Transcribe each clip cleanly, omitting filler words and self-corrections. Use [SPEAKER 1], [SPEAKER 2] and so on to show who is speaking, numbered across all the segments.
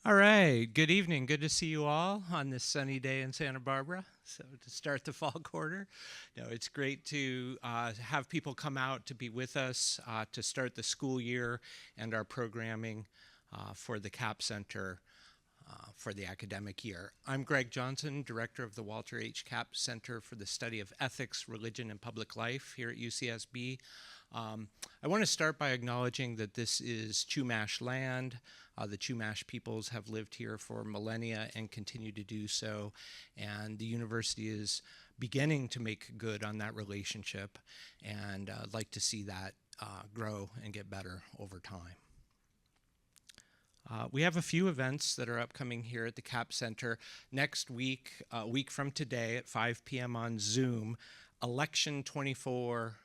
[SPEAKER 1] All right, good evening. Good to see you all on this sunny day in Santa Barbara. So, to start the fall quarter, it's great to have people come out to be with us to start the school year and our programming for the CAP Center for the academic year. I'm Greg Johnson, director of the Walter H. Cap Center for the Study of Ethics, Religion, and Public Life here at UCSB. I want to start by acknowledging that this is Chumash land. The Chumash peoples have lived here for millennia and continue to do so, and the university is beginning to make good on that relationship, and I'd like to see that grow and get better over time. We have a few events that are upcoming here at the CAP Center. Next week, a week from today at 5 p.m. on Zoom, Election 24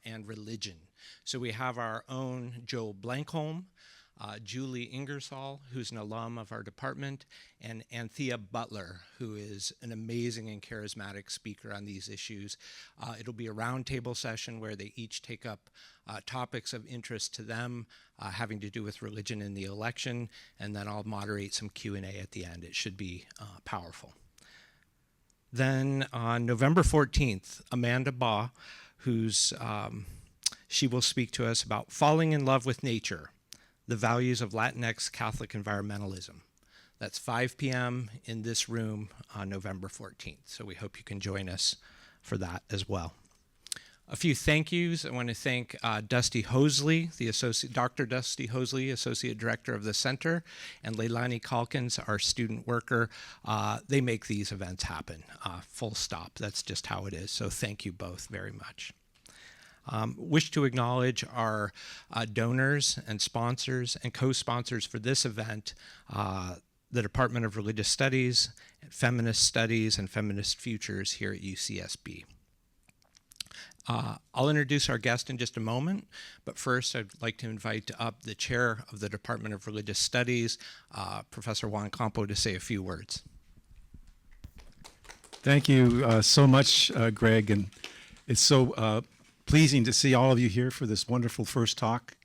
[SPEAKER 1] and Religion. So we have our own Joe Blankholm, Julie Ingersoll, who's an alum of our department, and Anthea Butler, who is an amazing and charismatic speaker on these issues. It'll be a roundtable session where they each take up topics of interest to them, having to do with religion in the election, and then I'll moderate some Q&A at the end. It should be powerful. Then on November 14th, Amanda Baugh, she will speak to us about falling in love with nature, the values of Latinx Catholic environmentalism. That's 5 p.m. in this room on November 14th. So we hope you can join us for that as well. A few thank yous. I want to thank Dusty Hosley, Dr. Dusty Hosley, Associate Director of the Center, and Leilani Calkins, our student worker. They make these events happen, full stop. That's just how it is. So thank you both very much. Wish to acknowledge our donors and sponsors and co-sponsors for this event, the Department of Religious Studies, Feminist Studies, and Feminist Futures here at UCSB. I'll introduce our guest in just a moment, but first I'd like to invite up the chair of the Department of Religious Studies, Professor Juan Campo, to say a few words.
[SPEAKER 2] Thank you so much, Greg, and it's so pleasing to see all of you here for this wonderful first talk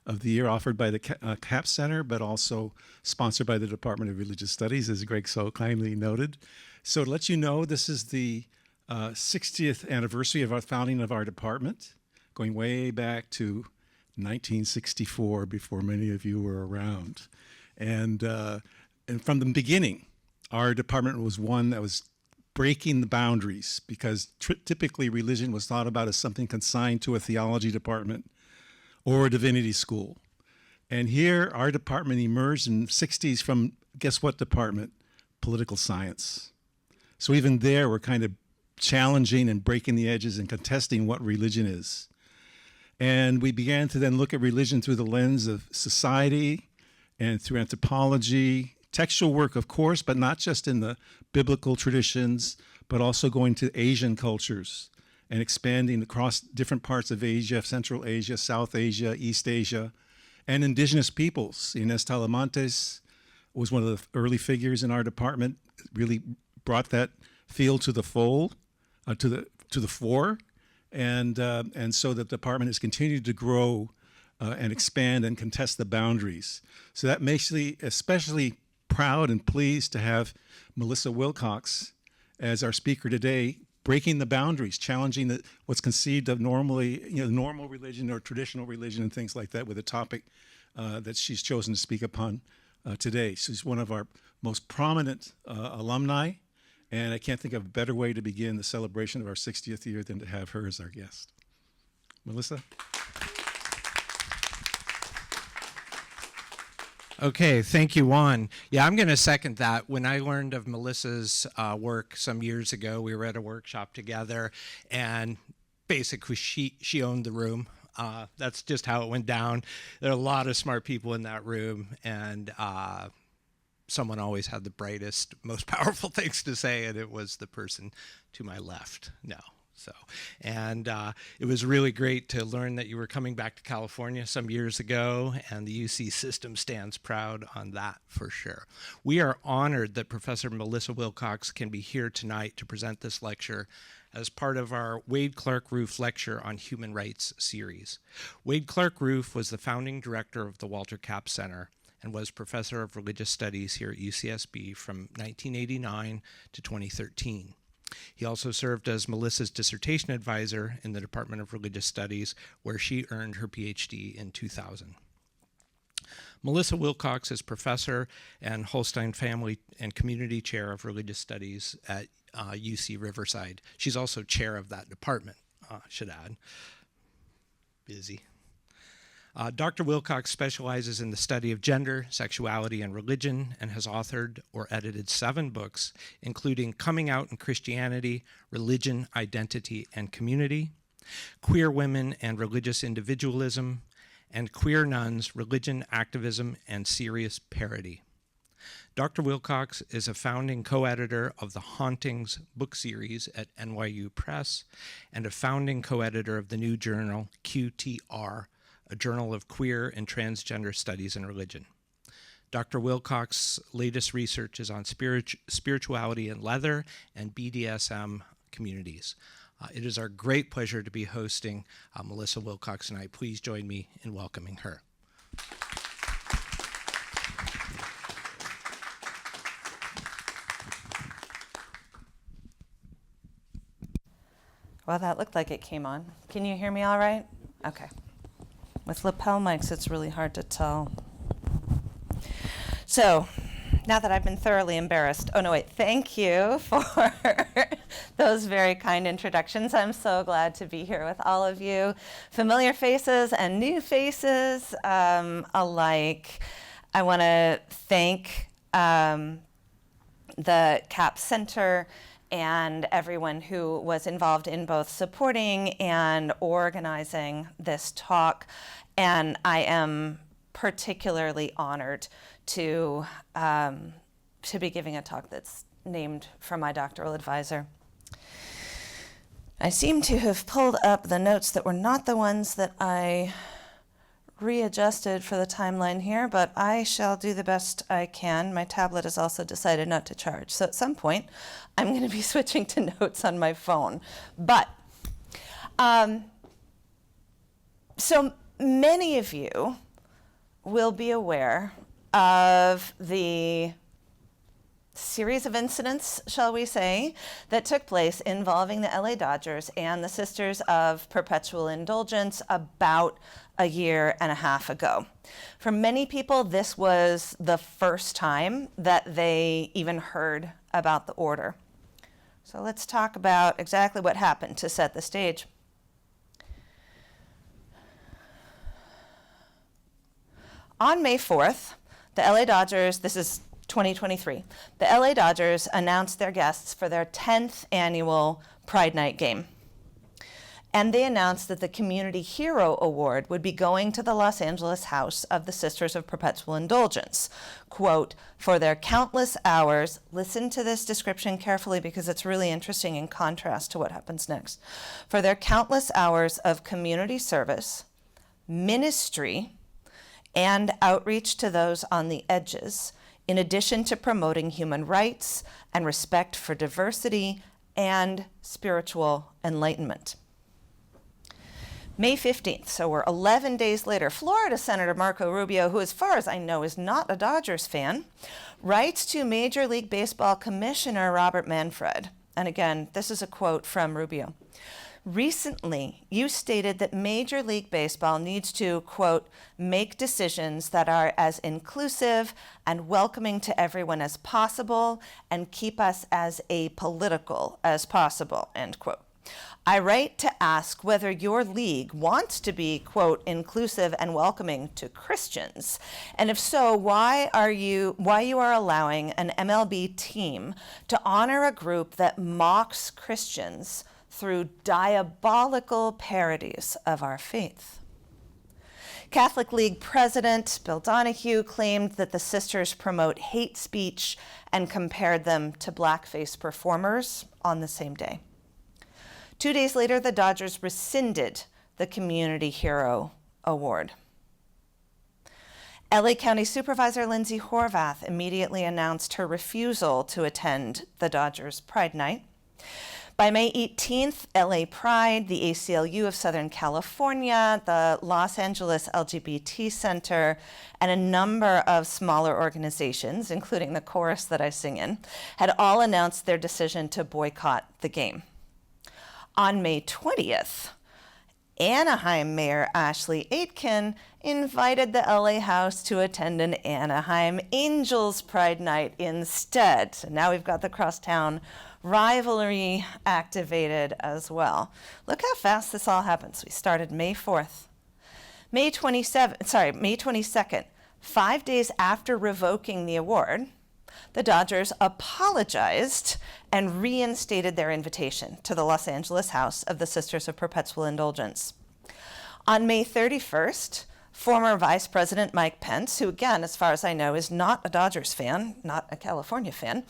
[SPEAKER 2] of the year offered by the CAP Center, but also sponsored by the Department of Religious Studies, as Greg so kindly noted. So to let you know, this is the 60th anniversary of our founding of our department, going way back to 1964, before many of you were around. And from the beginning, our department was one that was breaking the boundaries, because typically religion was thought about as something consigned to a theology department or a divinity school. And here, our department emerged in the 60s from, guess what department? Political science. So even there, we're kind of challenging and breaking the edges and contesting what religion is. And we began to then look at religion through the lens of society and through anthropology, textual work, of course, but not just in the biblical traditions, but also going to Asian cultures and expanding across different parts of Asia, Central Asia, South Asia, East Asia, and indigenous peoples. Inés Talamantes was one of the early figures in our department, really brought that field to the fold, to the fore, and so the department has continued to grow and expand and contest the boundaries. So that makes me especially proud and pleased to have Melissa Wilcox as our speaker today, breaking the boundaries, challenging what's conceived of normally, normal religion or traditional religion and things like that, with a topic that she's chosen to speak upon today. She's one of our most prominent alumni, and I can't think of a better way to begin the celebration of our 60th year than to have her as our guest. Melissa?
[SPEAKER 1] Okay, thank you, Juan. Yeah, I'm going to second that. When I learned of Melissa's work some years ago, we were at a workshop together, and basically she owned the room. That's just how it went down. There are a lot of smart people in that room, and someone always had the brightest, most powerful things to say, and it was the person to my left. No. It was really great to learn that you were coming back to California some years ago, and the UC system stands proud on that for sure. We are honored that Professor Melissa Wilcox can be here tonight to present this lecture as part of our Wade Clark Roof Lecture on Human Rights series. Wade Clark Roof was the founding director of the Walter Cap Center and was professor of religious studies here at UCSB from 1989 to 2013. He also served as Melissa's dissertation advisor in the Department of Religious Studies, where she earned her PhD in 2000. Melissa Wilcox is professor and Holstein Family and Community Chair of Religious Studies at UC Riverside. She's also chair of that department, should add. Busy. Dr. Wilcox specializes in the study of gender, sexuality, and religion, and has authored or edited 7 books, including Coming Out in Christianity, Religion, Identity, and Community, Queer Women and Religious Individualism, and Queer Nuns, Religion, Activism, and Serious Parody. Dr. Wilcox is a founding co-editor of the Hauntings book series at NYU Press and a founding co-editor of the new journal QTR, a journal of queer and transgender studies and religion. Dr. Wilcox's latest research is on spirituality in leather and BDSM communities. It is our great pleasure to be hosting Melissa Wilcox tonight. Please join me in welcoming her.
[SPEAKER 3] Well, that looked like it came on. Can you hear me all right? Okay. With lapel mics, it's really hard to tell. So, now that I've been thoroughly embarrassed, oh no, wait, thank you for those very kind introductions. I'm so glad to be here with all of you, familiar faces and new faces alike. I want to thank the CAP Center and everyone who was involved in both supporting and organizing this talk. And I am particularly honored to be giving a talk that's named for my doctoral advisor. I seem to have pulled up the notes that were not the ones that I readjusted for the timeline here, but I shall do the best I can. My tablet has also decided not to charge. So at some point, I'm going to be switching to notes on my phone. But, so many of you will be aware of the series of incidents, shall we say, that took place involving the LA Dodgers and the Sisters of Perpetual Indulgence about a year and a half ago. For many people, this was the first time that they even heard about the order. So let's talk about exactly what happened to set the stage. On May 4th, the LA Dodgers, this is 2023, the LA Dodgers announced their guests for their 10th annual Pride Night game. And they announced that the Community Hero Award would be going to the Los Angeles house of the Sisters of Perpetual Indulgence, quote, for their countless hours, listen to this description carefully because it's really interesting in contrast to what happens next, for their countless hours of community service, ministry, and outreach to those on the edges, in addition to promoting human rights and respect for diversity and spiritual enlightenment. May 15th, so we're 11 days later, Florida Senator Marco Rubio, who as far as I know is not a Dodgers fan, writes to Major League Baseball Commissioner Robert Manfred. And again, this is a quote from Rubio. Recently, you stated that Major League Baseball needs to, quote, make decisions that are as inclusive and welcoming to everyone as possible and keep us as apolitical as possible, end quote. I write to ask whether your league wants to be, quote, inclusive and welcoming to Christians. And if so, why you are allowing an MLB team to honor a group that mocks Christians through diabolical parodies of our faith. Catholic League President Bill Donahue claimed that the sisters promote hate speech and compared them to blackface performers on the same day. 2 days later, the Dodgers rescinded the Community Hero Award. LA County Supervisor Lindsay Horvath immediately announced her refusal to attend the Dodgers Pride Night. By May 18th, LA Pride, the ACLU of Southern California, the Los Angeles LGBT Center, and a number of smaller organizations, including the chorus that I sing in, had all announced their decision to boycott the game. On May 20th, Anaheim Mayor Ashley Aitken invited the LA House to attend an Anaheim Angels Pride Night instead. So now we've got the crosstown rivalry activated as well. Look how fast this all happens. We started May 4th. May 22nd, 5 days after revoking the award, the Dodgers apologized and reinstated their invitation to the Los Angeles House of the Sisters of Perpetual Indulgence. On May 31st, former Vice President Mike Pence, who again, as far as I know, is not a Dodgers fan, not a California fan,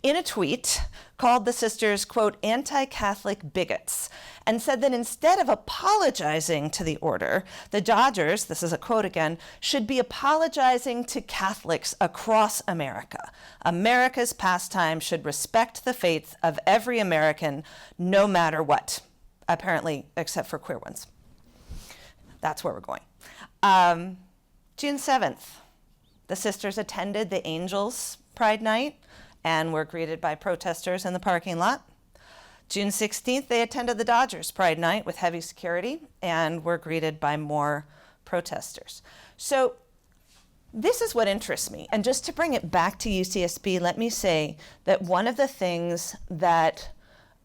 [SPEAKER 3] in a tweet called the sisters, quote, anti-Catholic bigots, and said that instead of apologizing to the order, the Dodgers, this is a quote again, should be apologizing to Catholics across America. America's pastime should respect the faith of every American, no matter what, apparently except for queer ones. That's where we're going. June 7th, the sisters attended the Angels Pride Night and were greeted by protesters in the parking lot. June 16th, they attended the Dodgers Pride Night with heavy security and were greeted by more protesters. So this is what interests me. And just to bring it back to UCSB, let me say that one of the things that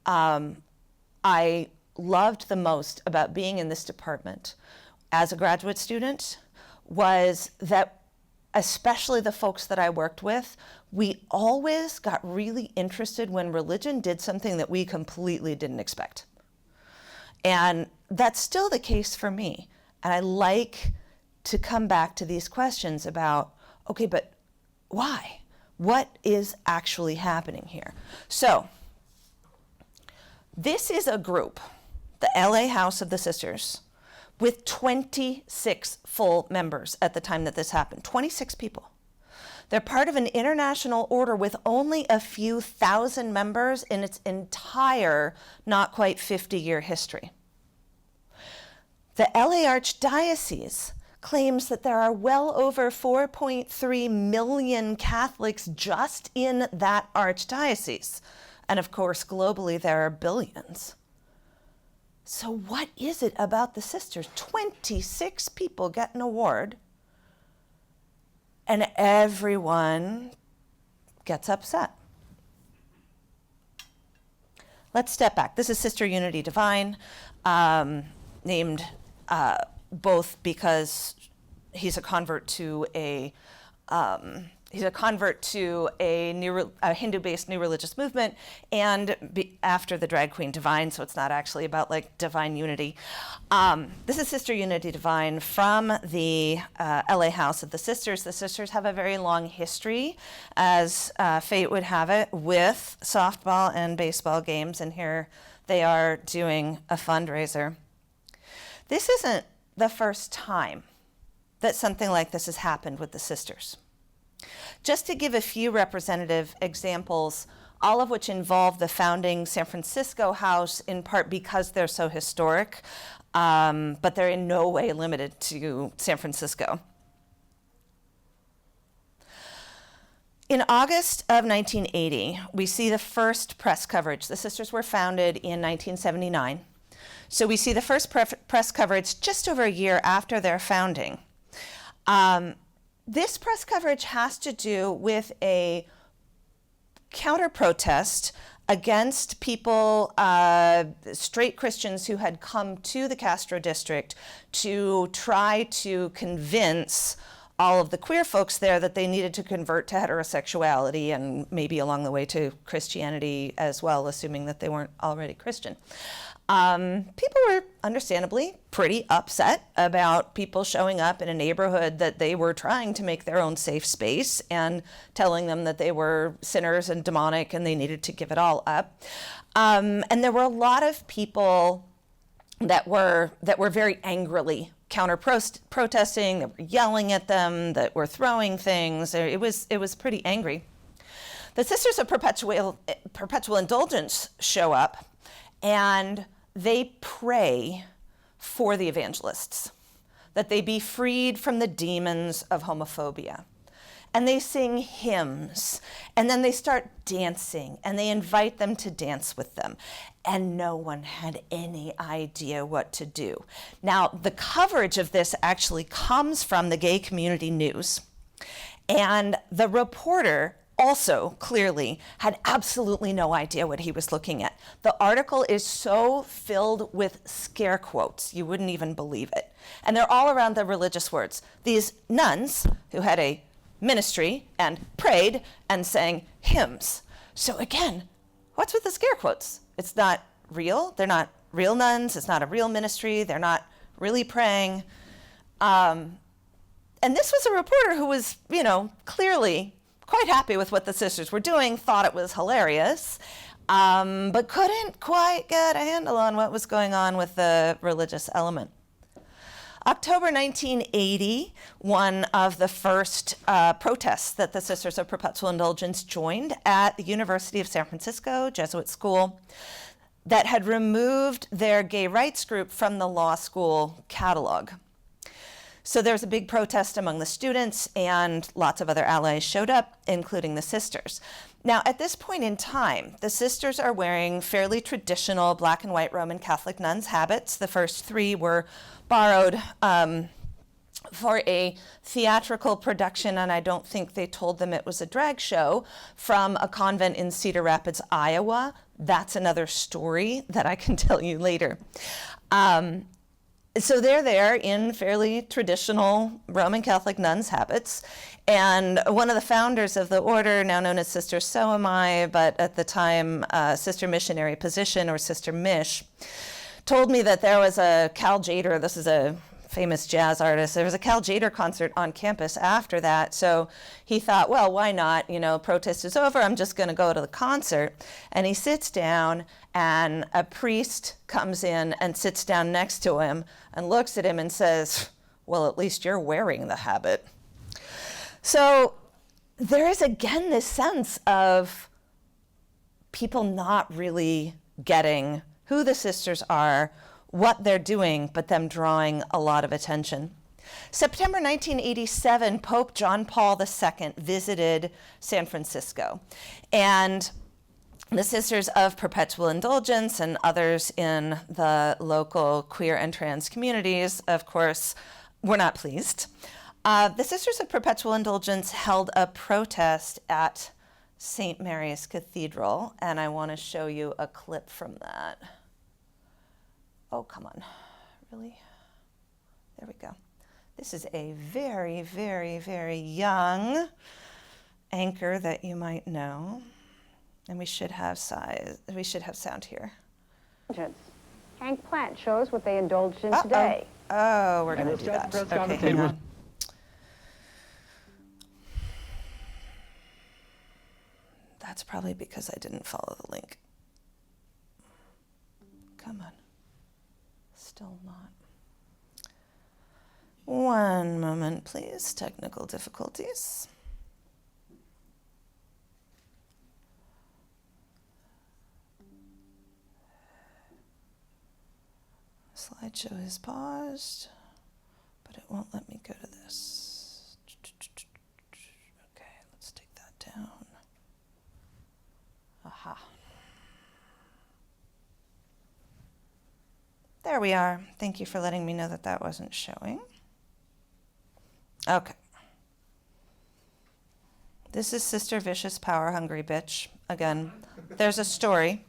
[SPEAKER 3] I loved the most about being in this department as a graduate student was that, especially the folks that I worked with, we always got really interested when religion did something that we completely didn't expect. And that's still the case for me. And I like to come back to these questions about, okay, but why? What is actually happening here? So this is a group, the LA House of the Sisters, with 26 full members at the time that this happened, 26 people. They're part of an international order with only a few thousand members in its entire, not quite 50-year history. The LA Archdiocese claims that there are well over 4.3 million Catholics just in that archdiocese. And of course, globally, there are billions. So what is it about the sisters? 26 people get an award, and everyone gets upset. Let's step back. This is Sister Unity Divine, named both because he's a convert to a Hindu-based new religious movement, and after the drag queen Divine, so it's not actually about like divine unity. This is Sister Unity Divine from the LA House of the Sisters. The sisters have a very long history, as fate would have it, with softball and baseball games, and here they are doing a fundraiser. This isn't the first time that something like this has happened with the sisters. Just to give a few representative examples, all of which involve the founding San Francisco house, in part because they're so historic, but they're in no way limited to San Francisco. In August of 1980, we see the first press coverage. The sisters were founded in 1979. So we see the first press coverage just over a year after their founding. This press coverage has to do with a counter-protest against people, straight Christians who had come to the Castro district to try to convince all of the queer folks there that they needed to convert to heterosexuality and maybe along the way to Christianity as well, assuming that they weren't already Christian. People were understandably pretty upset about people showing up in a neighborhood that they were trying to make their own safe space and telling them that they were sinners and demonic and they needed to give it all up. And there were a lot of people that were very angrily counter-protesting, that were yelling at them, that were throwing things. It was pretty angry. The Sisters of Perpetual Indulgence show up, And they pray for the evangelists, that they be freed from the demons of homophobia. And they sing hymns, and then they start dancing, and they invite them to dance with them. And no one had any idea what to do. Now, the coverage of this actually comes from the Gay Community News. And the reporter also clearly had absolutely no idea what he was looking at. The article is so filled with scare quotes, you wouldn't even believe it. And they're all around the religious words. These nuns who had a ministry and prayed and sang hymns. So again, what's with the scare quotes? It's not real. They're not real nuns. It's not a real ministry. They're not really praying. And this was a reporter who was, clearly quite happy with what the sisters were doing, thought it was hilarious, but couldn't quite get a handle on what was going on with the religious element. October 1980, one of the first protests that the Sisters of Perpetual Indulgence joined at the University of San Francisco, Jesuit school, that had removed their gay rights group from the law school catalog. So there was a big protest among the students, and lots of other allies showed up, including the sisters. Now, at this point in time, the sisters are wearing fairly traditional black and white Roman Catholic nuns' habits. The first three were borrowed for a theatrical production, and I don't think they told them it was a drag show, from a convent in Cedar Rapids, Iowa. That's another story that I can tell you later. So they're there in fairly traditional Roman Catholic nuns' habits. And one of the founders of the order, now known as Sister So Am I, but at the time Sister Missionary Position, or Sister Mish, told me that there was a Cal Jader, this is a famous jazz artist, there was a Cal Jader concert on campus after that. So he thought, well, why not? Protest is over, I'm just going to go to the concert. And he sits down, and a priest comes in and sits down next to him and looks at him and says, well, at least you're wearing the habit. So there is again this sense of people not really getting who the sisters are, what they're doing, but them drawing a lot of attention. September 1987, Pope John Paul II visited San Francisco, and the Sisters of Perpetual Indulgence and others in the local queer and trans communities, of course, were not pleased. The Sisters of Perpetual Indulgence held a protest at St. Mary's Cathedral, and I want to show you a clip from that. Oh, come on. Really? There we go. This is a very, very, very young anchor that you might know. And we should have sound here.
[SPEAKER 4] Hank Platt shows what they indulged in today.
[SPEAKER 3] Oh, we're going to do that. Okay, hang on. That's probably because I didn't follow the link. Come on. Still not. One moment, please. Technical difficulties. Slideshow is paused, but it won't let me go to this. Okay, let's take that down. Aha. There we are. Thank you for letting me know that that wasn't showing. Okay. This is Sister Vicious Power Hungry Bitch. Again, there's a story.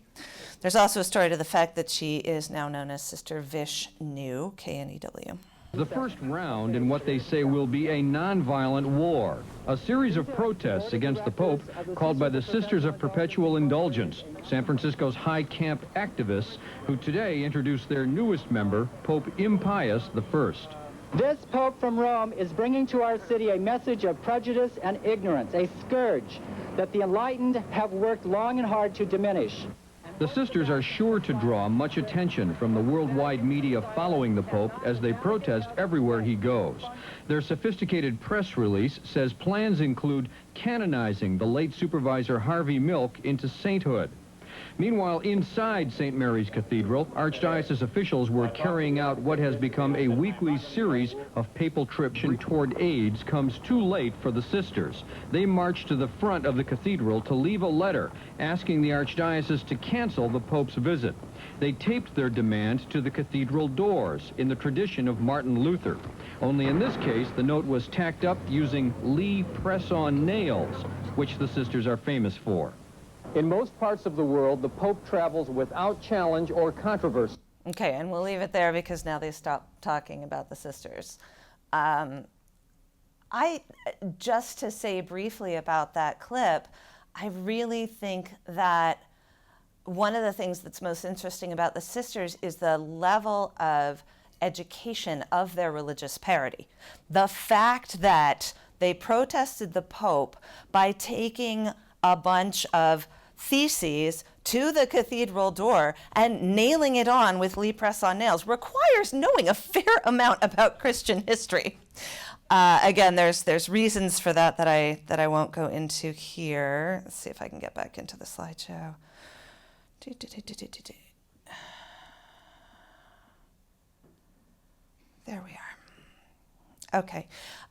[SPEAKER 3] There's also a story to the fact that she is now known as Sister Vish New, K-N-E-W.
[SPEAKER 5] The first round in what they say will be a nonviolent war, a series of protests against the Pope called by the Sisters of Perpetual Indulgence, San Francisco's high camp activists, who today introduced their newest member, Pope Impious I.
[SPEAKER 6] This Pope from Rome is bringing to our city a message of prejudice and ignorance, a scourge that the enlightened have worked long and hard to diminish.
[SPEAKER 5] The sisters are sure to draw much attention from the worldwide media following the Pope as they protest everywhere he goes. Their sophisticated press release says plans include canonizing the late Supervisor Harvey Milk into sainthood. Meanwhile, inside St. Mary's Cathedral, Archdiocese officials were carrying out what has become a weekly series of papal trips toward AIDS comes too late for the sisters. They marched to the front of the cathedral to leave a letter asking the Archdiocese to cancel the Pope's visit. They taped their demand to the cathedral doors in the tradition of Martin Luther. Only in this case, the note was tacked up using Lee press-on nails, which the sisters are famous for. In most parts of the world, the Pope travels without challenge or controversy.
[SPEAKER 3] Okay, and we'll leave it there because now they stopped talking about the sisters. Just to say briefly about that clip, I really think that one of the things that's most interesting about the sisters is the level of education of their religious parody. The fact that they protested the Pope by taking a bunch of theses to the cathedral door and nailing it on with Lee press-on nails requires knowing a fair amount about Christian history. Again, there's reasons for that I won't go into here. Let's see if I can get back into the slideshow. There we are. Okay.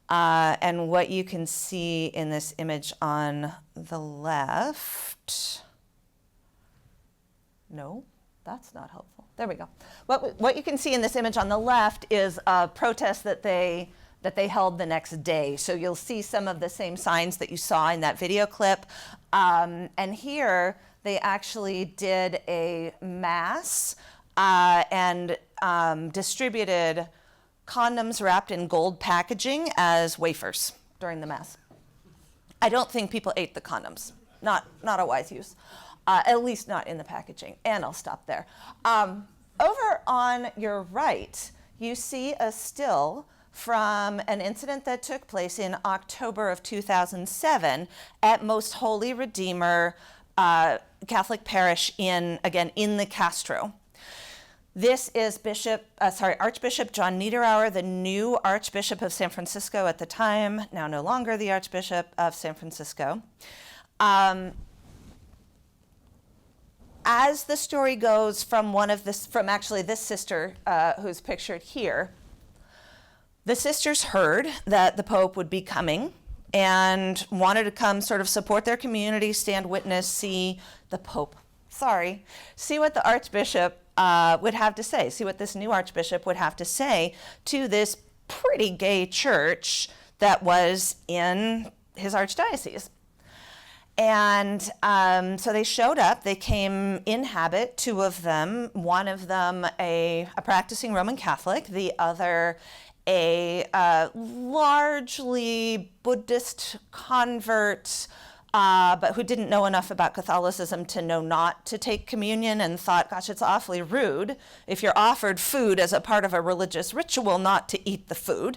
[SPEAKER 3] And what you can see in this image on the left, no, that's not helpful. There we go. What you can see in this image on the left is a protest that they held the next day. So you'll see some of the same signs that you saw in that video clip. And here they actually did a mass and distributed condoms wrapped in gold packaging as wafers during the Mass. I don't think people ate the condoms. Not a wise use. At least not in the packaging. And I'll stop there. Over on your right, you see a still from an incident that took place in October of 2007 at Most Holy Redeemer Catholic Parish in the Castro. This is Archbishop John Niederauer, the new Archbishop of San Francisco at the time, now no longer the Archbishop of San Francisco. As the story goes from this sister who's pictured here, the sisters heard that the Pope would be coming and wanted to come sort of support their community, stand witness, see what the Archbishop would have to say, see what this new Archbishop would have to say to this pretty gay church that was in his archdiocese. And so they showed up. They came in habit, two of them, one of them a practicing Roman Catholic, the other a largely Buddhist convert, but who didn't know enough about Catholicism to know not to take communion and thought, gosh, it's awfully rude if you're offered food as a part of a religious ritual not to eat the food.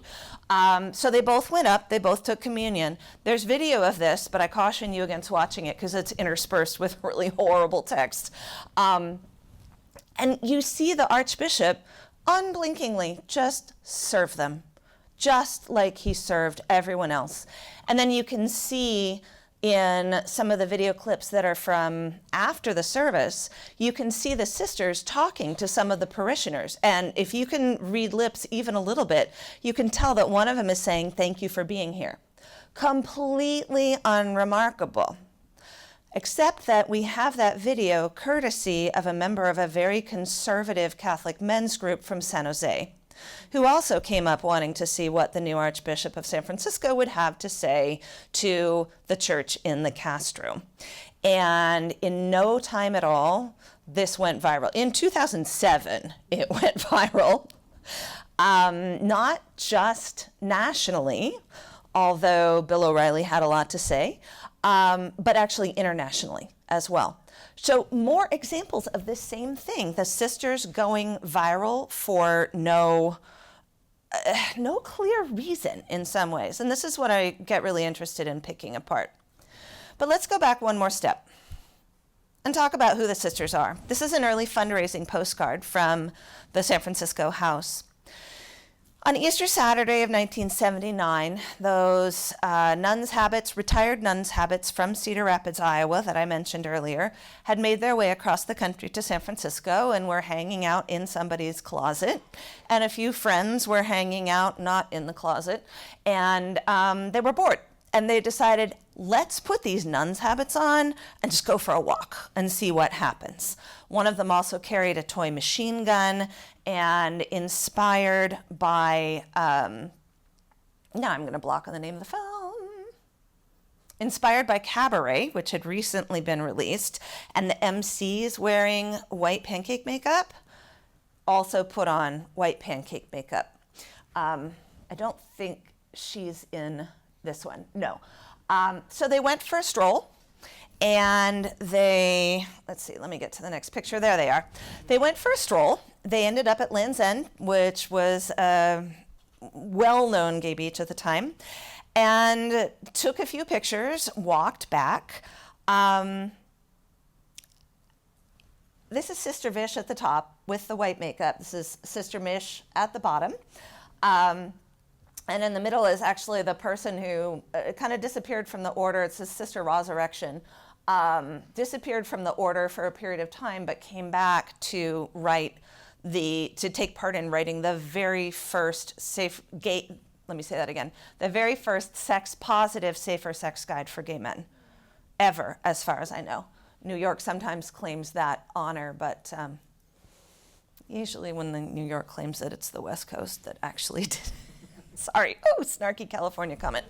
[SPEAKER 3] So they both went up, they both took communion. There's video of this, but I caution you against watching it because it's interspersed with really horrible text. And you see the Archbishop unblinkingly just serve them, just like he served everyone else. And then you can see in some of the video clips that are from after the service, you can see the sisters talking to some of the parishioners. And if you can read lips even a little bit, you can tell that one of them is saying, "Thank you for being here." Completely unremarkable. Except that we have that video courtesy of a member of a very conservative Catholic men's group from San Jose, who also came up wanting to see what the new Archbishop of San Francisco would have to say to the church in the Castro. And in no time at all, this went viral. In 2007, it went viral, not just nationally, although Bill O'Reilly had a lot to say, but actually internationally as well. So more examples of this same thing, the sisters going viral for no clear reason in some ways. And this is what I get really interested in picking apart. But let's go back one more step and talk about who the sisters are. This is an early fundraising postcard from the San Francisco house. On Easter Saturday of 1979, those retired nuns' habits from Cedar Rapids, Iowa, that I mentioned earlier, had made their way across the country to San Francisco and were hanging out in somebody's closet. And a few friends were hanging out not in the closet, and they were bored. And they decided, let's put these nuns' habits on and just go for a walk and see what happens. One of them also carried a toy machine gun, and inspired by, now I'm going to block on the name of the film. Inspired by Cabaret, which had recently been released, and the MCs wearing white pancake makeup, also put on white pancake makeup. I don't think she's in this one, no. So they went for a stroll, and let's see, let me get to the next picture. There they are. They went for a stroll. They ended up at Land's End, which was a well-known gay beach at the time, and took a few pictures, walked back. This is Sister Vish at the top with the white makeup. This is Sister Mish at the bottom. And in the middle is actually the person who kind of disappeared from the order. It's his Sister Resurrection. Disappeared from the order for a period of time, but came back to take part in writing the very first the very first sex-positive, safer sex guide for gay men, ever, as far as I know. New York sometimes claims that honor, but usually when the New York claims it, it's the West Coast that actually did it. Sorry, snarky California comment.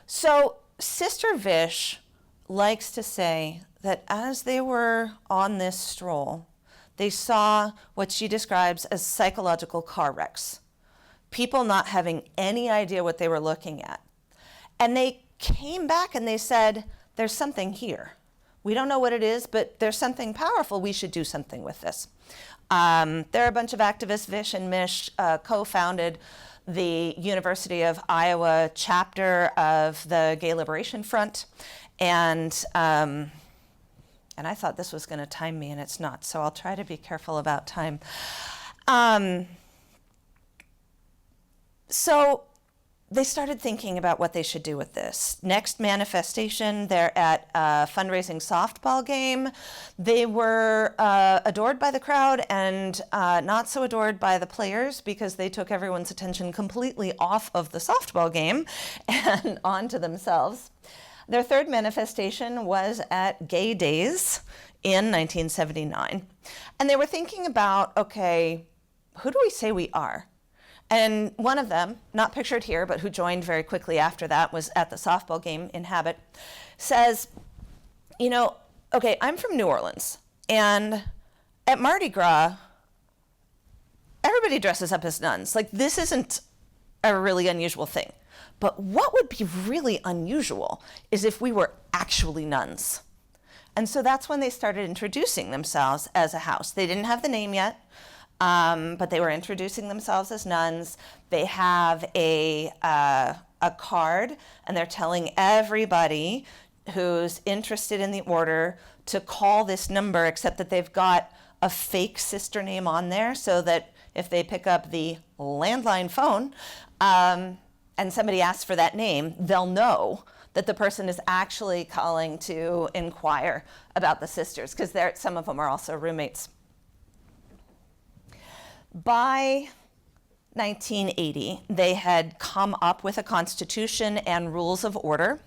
[SPEAKER 3] So Sister Vish likes to say that as they were on this stroll, they saw what she describes as psychological car wrecks. People not having any idea what they were looking at. And they came back and they said, there's something here. We don't know what it is, but there's something powerful. We should do something with this. There are a bunch of activists. Vish and Mish co-founded the University of Iowa chapter of the Gay Liberation Front. And I thought this was going to time me, and it's not, so I'll try to be careful about time. So they started thinking about what they should do with this. Next manifestation, they're at a fundraising softball game. They were adored by the crowd and not so adored by the players, because they took everyone's attention completely off of the softball game and onto themselves. Their third manifestation was at Gay Days in 1979. And they were thinking about, okay, who do we say we are? And one of them, not pictured here, but who joined very quickly after that, was at the softball game in habit, says, okay, I'm from New Orleans, and at Mardi Gras, everybody dresses up as nuns. Like, this isn't a really unusual thing. But what would be really unusual is if we were actually nuns. And so that's when they started introducing themselves as a house. They didn't have the name yet, but they were introducing themselves as nuns. They have a card, and they're telling everybody who's interested in the order to call this number, except that they've got a fake sister name on there, so that if they pick up the landline phone, and somebody asks for that name, they'll know that the person is actually calling to inquire about the sisters, because some of them are also roommates. By 1980, they had come up with a constitution and rules of order,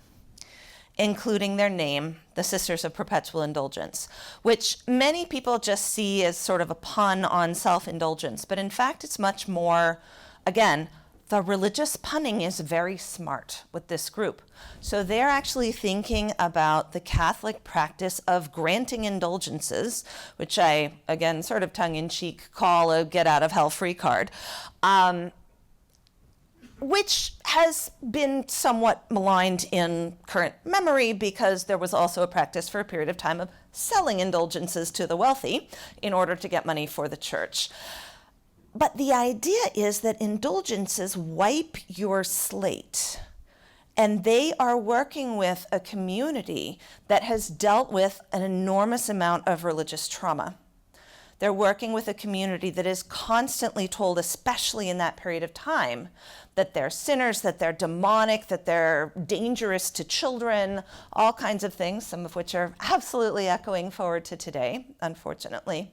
[SPEAKER 3] including their name, the Sisters of Perpetual Indulgence, which many people just see as sort of a pun on self-indulgence, but in fact it's much more, again, the religious punning is very smart with this group. So they're actually thinking about the Catholic practice of granting indulgences, which I, again, sort of tongue-in-cheek call a get-out-of-hell-free card, which has been somewhat maligned in current memory, because there was also a practice for a period of time of selling indulgences to the wealthy in order to get money for the church. But the idea is that indulgences wipe your slate, and they are working with a community that has dealt with an enormous amount of religious trauma. They're working with a community that is constantly told, especially in that period of time, that they're sinners, that they're demonic, that they're dangerous to children, all kinds of things, some of which are absolutely echoing forward to today, unfortunately.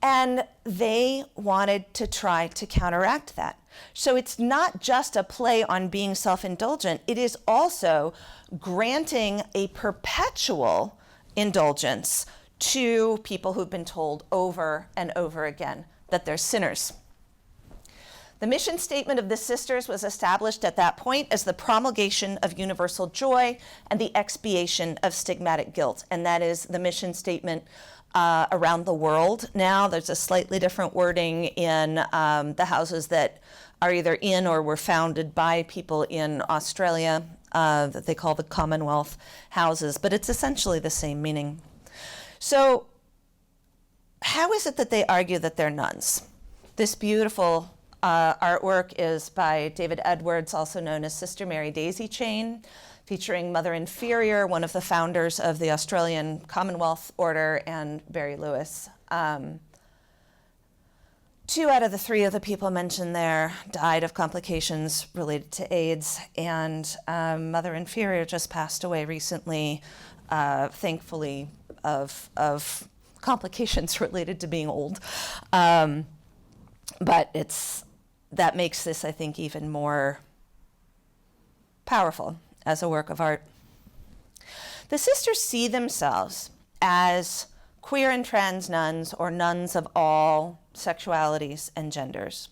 [SPEAKER 3] And they wanted to try to counteract that. So it's not just a play on being self-indulgent, it is also granting a perpetual indulgence to people who've been told over and over again that they're sinners. The mission statement of the Sisters was established at that point as the promulgation of universal joy and the expiation of stigmatic guilt. And that is the mission statement around the world now. There's a slightly different wording in the houses that are either in or were founded by people in Australia that they call the Commonwealth houses, but it's essentially the same meaning. So how is it that they argue that they're nuns? This beautiful artwork is by David Edwards, also known as Sister Mary Daisy Chain, featuring Mother Inferior, one of the founders of the Australian Commonwealth Order, and Barry Lewis. 2 out of the 3 of the people mentioned there died of complications related to AIDS, and Mother Inferior just passed away recently, thankfully, of complications related to being old. But that makes this, I think, even more powerful as a work of art. The sisters see themselves as queer and trans nuns, or nuns of all sexualities and genders,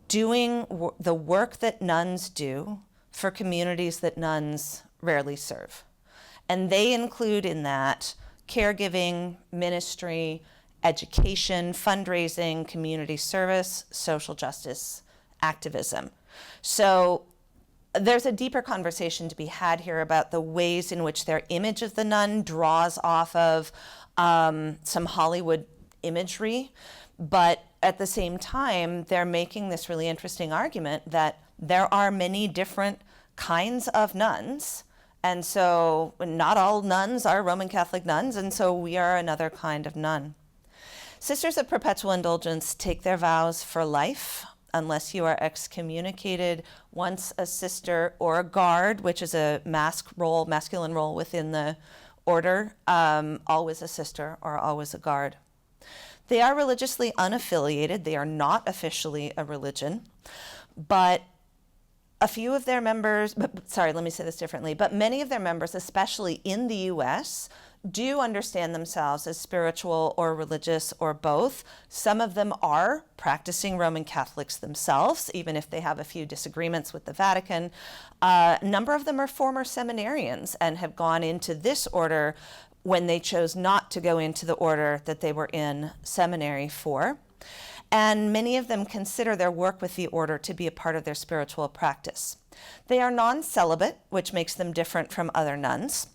[SPEAKER 3] doing the work that nuns do for communities that nuns rarely serve. And they include in that caregiving, ministry, education, fundraising, community service, social justice, activism. So there's a deeper conversation to be had here about the ways in which their image of the nun draws off of some Hollywood imagery, but at the same time, they're making this really interesting argument that there are many different kinds of nuns, and so not all nuns are Roman Catholic nuns, and so we are another kind of nun. Sisters of Perpetual Indulgence take their vows for life unless you are excommunicated, once a sister or a guard, which is a masculine role within the order, always a sister or always a guard. They are religiously unaffiliated. They are not officially a religion, but a few of their members, let me say this differently, but many of their members, especially in the US, do understand themselves as spiritual or religious or both. Some of them are practicing Roman Catholics themselves, even if they have a few disagreements with the Vatican. A number of them are former seminarians and have gone into this order when they chose not to go into the order that they were in seminary for. And many of them consider their work with the order to be a part of their spiritual practice. They are non-celibate, which makes them different from other nuns.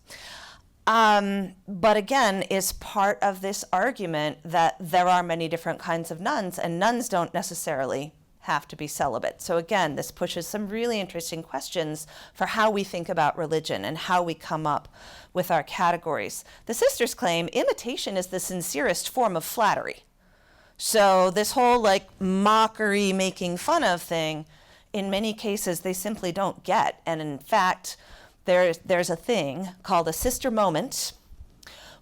[SPEAKER 3] But again, is part of this argument that there are many different kinds of nuns, and nuns don't necessarily have to be celibate. So again, this pushes some really interesting questions for how we think about religion and how we come up with our categories. The sisters claim imitation is the sincerest form of flattery. So this whole mockery, making fun of thing, in many cases they simply don't get. And in fact, there's a thing called a sister moment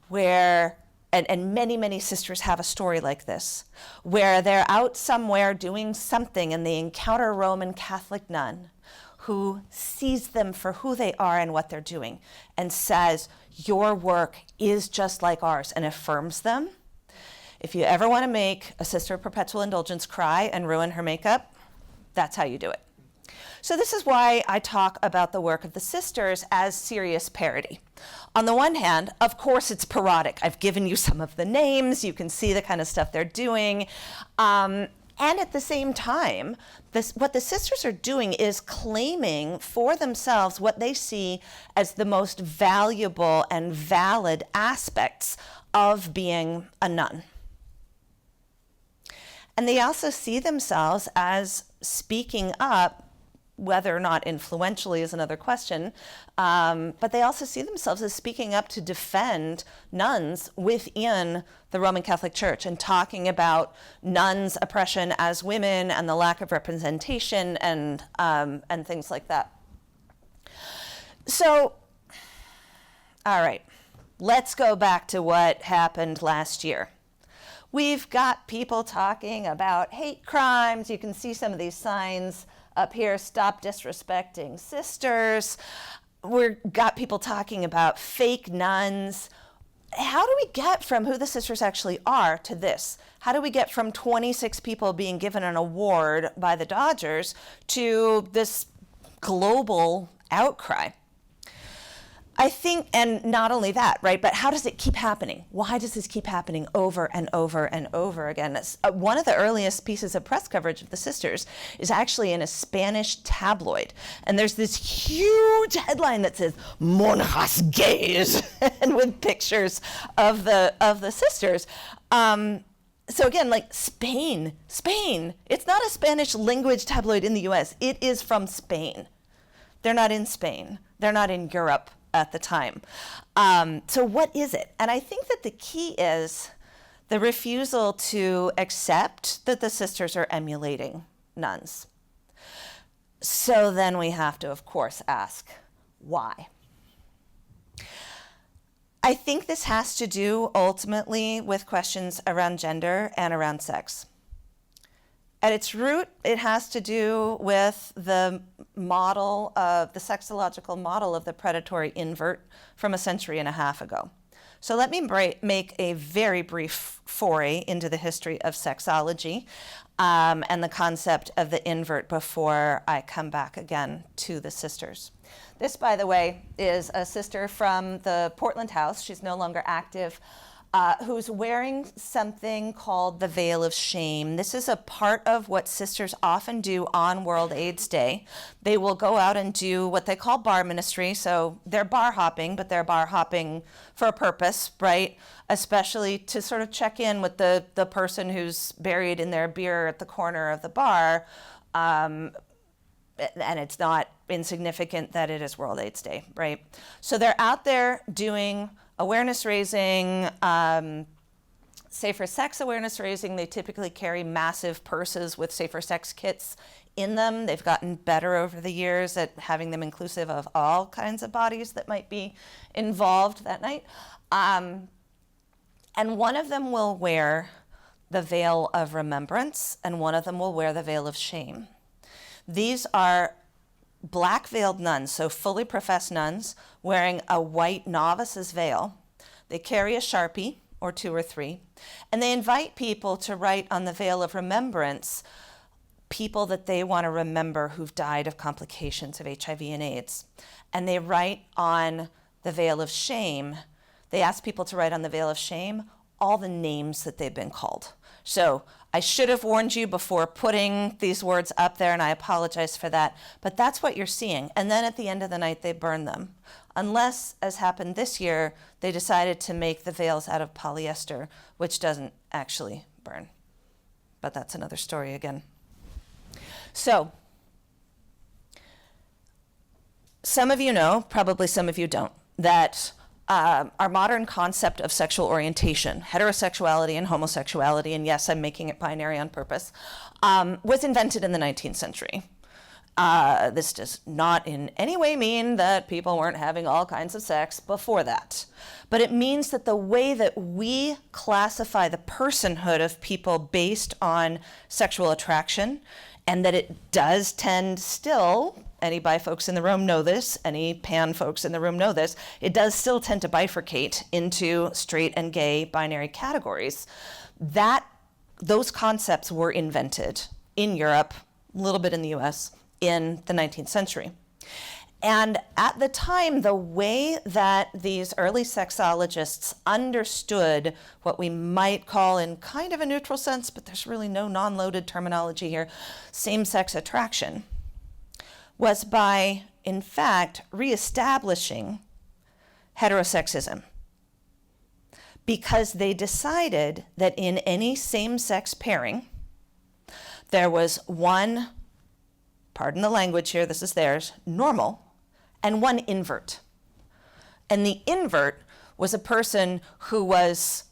[SPEAKER 3] where, and many sisters have a story like this, where they're out somewhere doing something and they encounter a Roman Catholic nun who sees them for who they are and what they're doing and says, your work is just like ours, and affirms them. If you ever want to make a Sister of Perpetual Indulgence cry and ruin her makeup, that's how you do it. So this is why I talk about the work of the sisters as serious parody. On the one hand, of course it's parodic. I've given you some of the names. You can see the kind of stuff they're doing. And at the same time, what the sisters are doing is claiming for themselves what they see as the most valuable and valid aspects of being a nun. And they also see themselves as speaking up Whether or not influentially is another question. But they also see themselves as speaking up to defend nuns within the Roman Catholic Church and talking about nuns' oppression as women and the lack of representation and things like that. So, all right, let's go back to what happened last year. We've got people talking about hate crimes. You can see some of these signs up here, stop disrespecting sisters. We've got people talking about fake nuns. How do we get from who the sisters actually are to this? How do we get from 26 people being given an award by the Dodgers to this global outcry? I think, and not only that, right, but how does it keep happening? Why does this keep happening over and over and over again? One of the earliest pieces of press coverage of the sisters is actually in a Spanish tabloid. And there's this huge headline that says, "Monjas gays," and with pictures of the sisters. So again, like Spain, it's not a Spanish language tabloid in the US. It is from Spain. They're not in Spain. They're not in Europe at the time. So what is it? And I think that the key is the refusal to accept that the sisters are emulating nuns. So then we have to, of course, ask why. I think this has to do ultimately with questions around gender and around sex. At its root, it has to do with the model of the sexological model of the predatory invert from a century and a half ago. So let me make a very brief foray into the history of sexology and the concept of the invert before I come back again to the sisters. This, by the way, is a sister from the Portland house. She's no longer active. Who's wearing something called the veil of shame. This is a part of what sisters often do on World AIDS Day. They will go out and do what they call bar ministry. So they're bar hopping, but they're bar hopping for a purpose, right? Especially to sort of check in with the person who's buried in their beer at the corner of the bar. And it's not insignificant that it is World AIDS Day, right? So they're out there doing awareness raising, safer sex awareness raising. They typically carry massive purses with safer sex kits in them. They've gotten better over the years at having them inclusive of all kinds of bodies that might be involved that night. And one of them will wear the veil of remembrance, and one of them will wear the veil of shame. These are black veiled nuns, so fully professed nuns, wearing a white novice's veil. They carry a Sharpie, or 2 or 3, and they invite people to write on the veil of remembrance people that they want to remember who've died of complications of HIV and AIDS. And they write on the veil of shame, they ask people to write on the veil of shame all the names that they've been called. So I should have warned you before putting these words up there, and I apologize for that. But that's what you're seeing. And then at the end of the night, they burn them. Unless, as happened this year, they decided to make the veils out of polyester, which doesn't actually burn. But that's another story again. So some of you know, probably some of you don't, that our modern concept of sexual orientation, heterosexuality and homosexuality, and yes, I'm making it binary on purpose, was invented in the 19th century. This does not in any way mean that people weren't having all kinds of sex before that. But it means that the way that we classify the personhood of people based on sexual attraction, and that it does tend still, any bi folks in the room know this, any pan folks in the room know this, it does still tend to bifurcate into straight and gay binary categories. Those concepts were invented in Europe, a little bit in the US, in the 19th century. And at the time, the way that these early sexologists understood what we might call, in kind of a neutral sense, but there's really no non-loaded terminology here, same-sex attraction, was by, in fact, reestablishing heterosexism. Because they decided that in any same-sex pairing, there was one pardon the language here, this is theirs, normal, and one invert. And the invert was a person who was,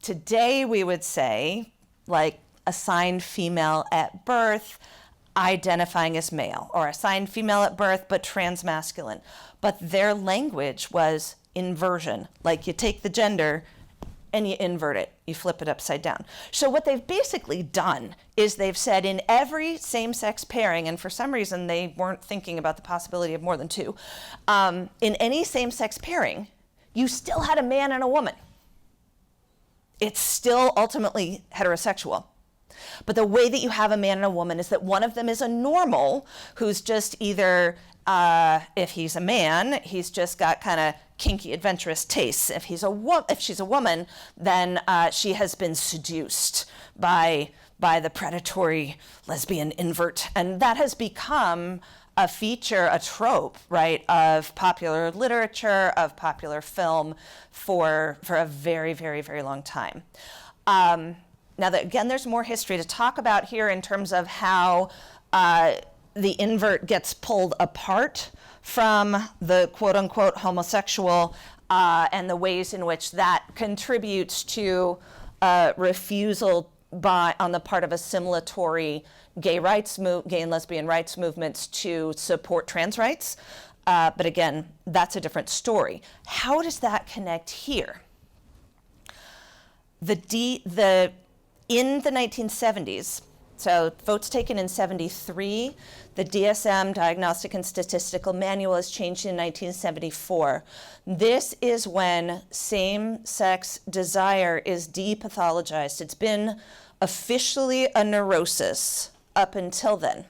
[SPEAKER 3] today we would say, like assigned female at birth, identifying as male, or assigned female at birth but transmasculine. But their language was inversion, like you take the gender and you invert it, you flip it upside down. So what they've basically done is they've said in every same-sex pairing, and for some reason they weren't thinking about the possibility of more than two, in any same-sex pairing, you still had a man and a woman. It's still ultimately heterosexual. But the way that you have a man and a woman is that one of them is a normal who's just either, if he's a man, he's just got kind of kinky, adventurous tastes. If she's a woman, then she has been seduced by the predatory lesbian invert. And that has become a feature, a trope, right, of popular literature, of popular film for a very, very, very long time. Now, again, there's more history to talk about here in terms of how the invert gets pulled apart from the quote-unquote homosexual and the ways in which that contributes to refusal on the part of assimilatory gay and lesbian rights movements to support trans rights. But again, that's a different story. How does that connect here? In the 1970s, so votes taken in 73, the DSM, Diagnostic and Statistical Manual, is changed in 1974. This is when same-sex desire is depathologized. It's been officially a neurosis up until then.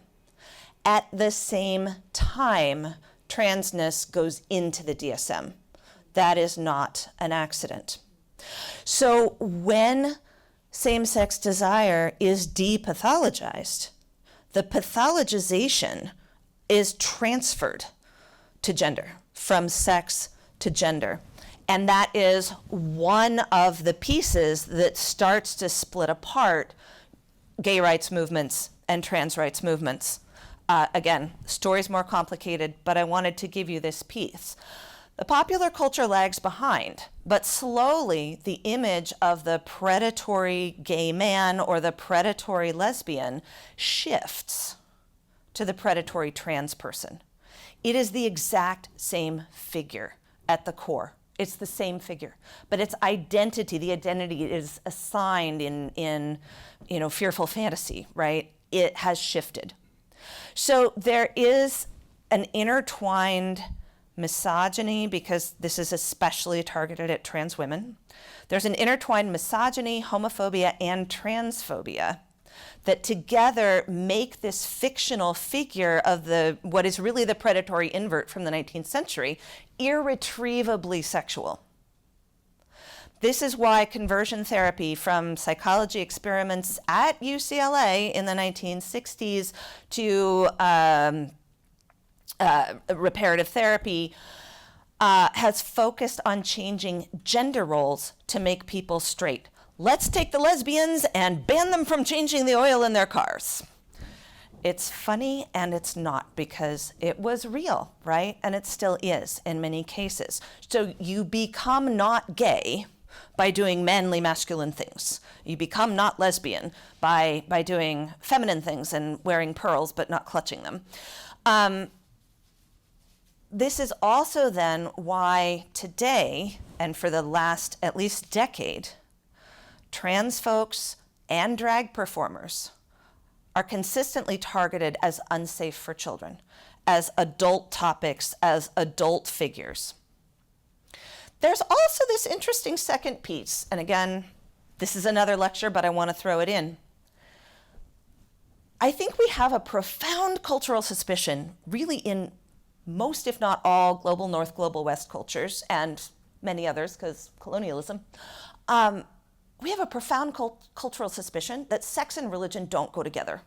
[SPEAKER 3] At the same time, transness goes into the DSM. That is not an accident. So when same-sex desire is depathologized, the pathologization is transferred to gender, from sex to gender. And that is one of the pieces that starts to split apart gay rights movements and trans rights movements. Again, story's more complicated, but I wanted to give you this piece. The popular culture lags behind, but slowly the image of the predatory gay man or the predatory lesbian shifts to the predatory trans person. It is the exact same figure at the core. It's the same figure, but its identity, the identity is assigned in fearful fantasy, right? It has shifted. So there is an intertwined misogyny, because this is especially targeted at trans women. There's an intertwined misogyny, homophobia, and transphobia that together make this fictional figure of what is really the predatory invert from the 19th century irretrievably sexual. This is why conversion therapy, from psychology experiments at UCLA in the 1960s to reparative therapy, has focused on changing gender roles to make people straight. Let's take the lesbians and ban them from changing the oil in their cars. It's funny and it's not, because it was real, right? And it still is in many cases. So you become not gay by doing manly masculine things. You become not lesbian by doing feminine things and wearing pearls but not clutching them. This is also then why today, and for the last at least decade, trans folks and drag performers are consistently targeted as unsafe for children, as adult topics, as adult figures. There's also this interesting second piece, and again, this is another lecture, but I want to throw it in. I think we have a profound cultural suspicion, really in most, if not all, global North, global West cultures, and many others, because colonialism. We have a profound cultural suspicion that sex and religion don't go together.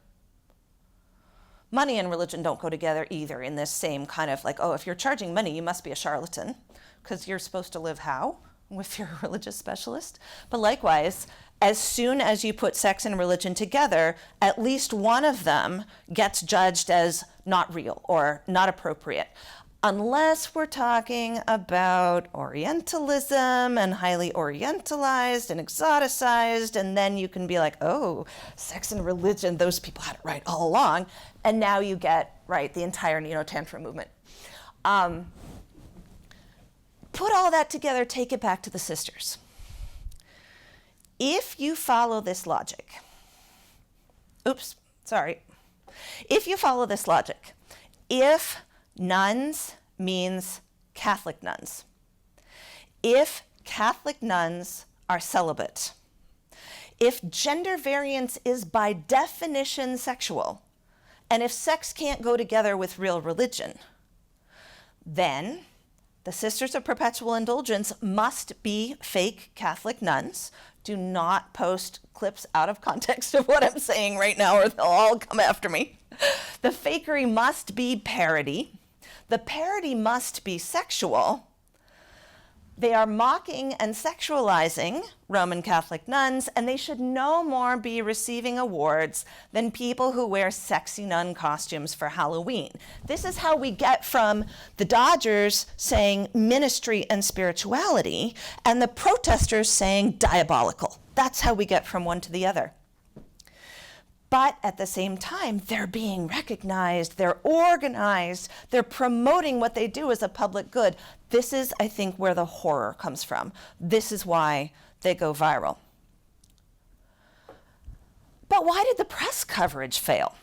[SPEAKER 3] Money and religion don't go together either, in this same kind of like, oh, if you're charging money, you must be a charlatan, because you're supposed to live how? If you're a religious specialist. But likewise, as soon as you put sex and religion together, at least one of them gets judged as not real or not appropriate. Unless we're talking about Orientalism and highly Orientalized and exoticized, and then you can be like, oh, sex and religion, those people had it right all along. And now you get, right, the entire Neo-Tantra movement. Put all that together, take it back to the sisters. If you follow this logic, if you follow this logic, if nuns means Catholic nuns, if Catholic nuns are celibate, if gender variance is by definition sexual, and if sex can't go together with real religion, then the Sisters of Perpetual Indulgence must be fake Catholic nuns. Do not post clips out of context of what I'm saying right now, or they'll all come after me. The fakery must be parody. The parody must be sexual. They are mocking and sexualizing Roman Catholic nuns, and they should no more be receiving awards than people who wear sexy nun costumes for Halloween. This is how we get from the Dodgers saying ministry and spirituality and the protesters saying diabolical. That's how we get from one to the other. But at the same time, they're being recognized, they're organized, they're promoting what they do as a public good. This is, I think, where the horror comes from. This is why they go viral. But why did the press coverage fail?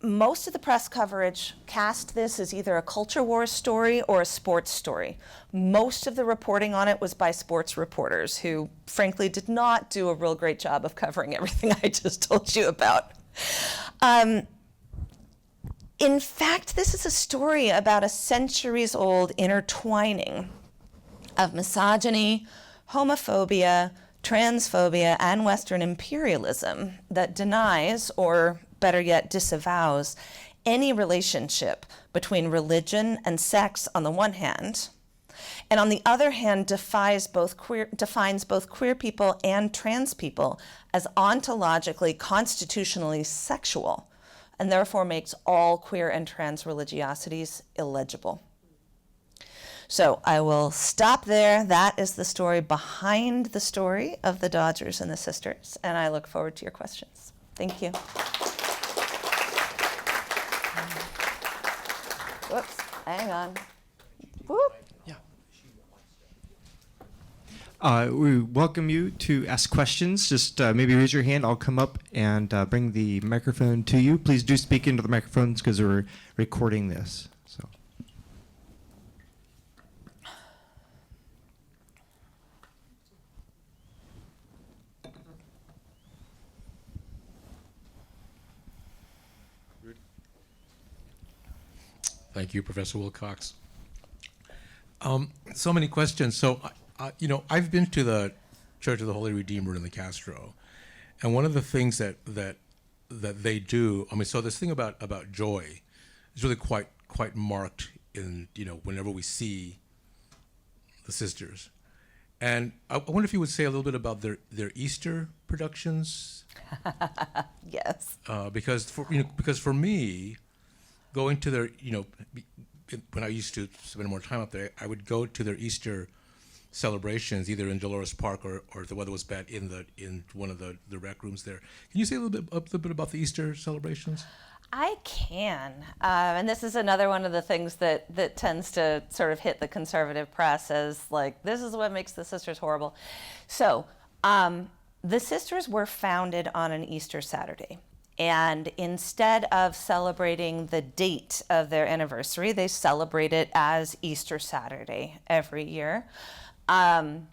[SPEAKER 3] Most of the press coverage cast this as either a culture wars story or a sports story. Most of the reporting on it was by sports reporters who, frankly, did not do a real great job of covering everything I just told you about. In fact, this is a story about a centuries-old intertwining of misogyny, homophobia, transphobia, and Western imperialism that denies, or better yet, disavows any relationship between religion and sex on the one hand, and on the other hand defines both queer people and trans people as ontologically, constitutionally sexual, and therefore makes all queer and trans religiosities illegible. So I will stop there. That is the story behind the story of the Dodgers and the Sisters, and I look forward to your questions. Thank you. Whoops, hang on. Whoop.
[SPEAKER 7] We welcome you to ask questions. Just maybe raise your hand. I'll come up and bring the microphone to you. Please do speak into the microphones because we're recording this. So.
[SPEAKER 8] Thank you, Professor Wilcox. So many questions. So, I've been to the Church of the Holy Redeemer in the Castro, and one of the things that they do, so this thing about joy is really quite marked in, whenever we see the sisters. And I wonder if you would say a little bit about their Easter productions.
[SPEAKER 3] Yes.
[SPEAKER 8] Because for me, going to their, when I used to spend more time up there, I would go to their Easter celebrations, either in Dolores Park or if the weather was bad, in one of the rec rooms there. Can you say a little bit about the Easter celebrations?
[SPEAKER 3] I can, and this is another one of the things that tends to sort of hit the conservative press as like, this is what makes the sisters horrible. So the sisters were founded on an Easter Saturday. And instead of celebrating the date of their anniversary, they celebrate it as Easter Saturday every year. And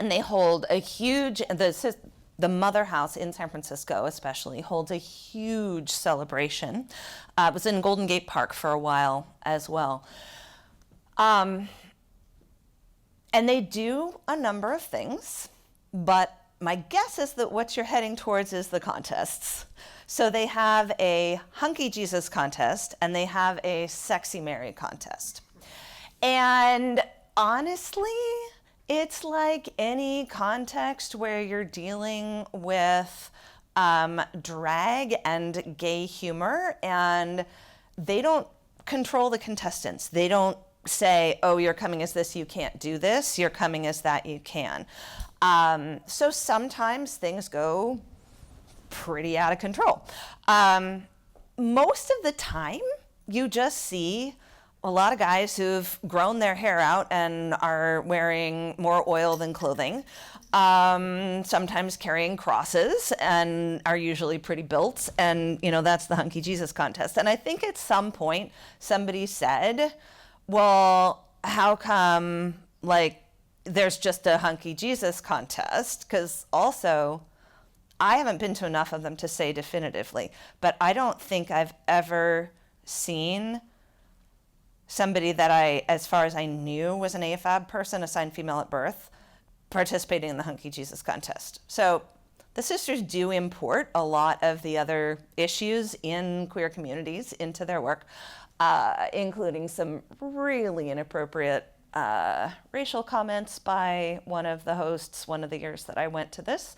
[SPEAKER 3] they hold a huge, the Mother House in San Francisco especially holds a huge celebration. It was in Golden Gate Park for a while as well. And they do a number of things, but my guess is that what you're heading towards is the contests. So they have a Hunky Jesus contest and they have a Sexy Mary contest. And honestly, it's like any context where you're dealing with drag and gay humor, and they don't control the contestants. They don't say, oh, you're coming as this, you can't do this. You're coming as that, you can. So sometimes things go pretty out of control. Most of the time, you just see a lot of guys who've grown their hair out and are wearing more oil than clothing, sometimes carrying crosses, and are usually pretty built. And, that's the Hunky Jesus contest. And I think at some point somebody said, well, how come, there's just a Hunky Jesus contest? Because also, I haven't been to enough of them to say definitively, but I don't think I've ever seen somebody that as far as I knew, was an AFAB person assigned female at birth, participating in the Hunky Jesus contest. So the sisters do import a lot of the other issues in queer communities into their work, including some really inappropriate racial comments by one of the hosts one of the years that I went to this.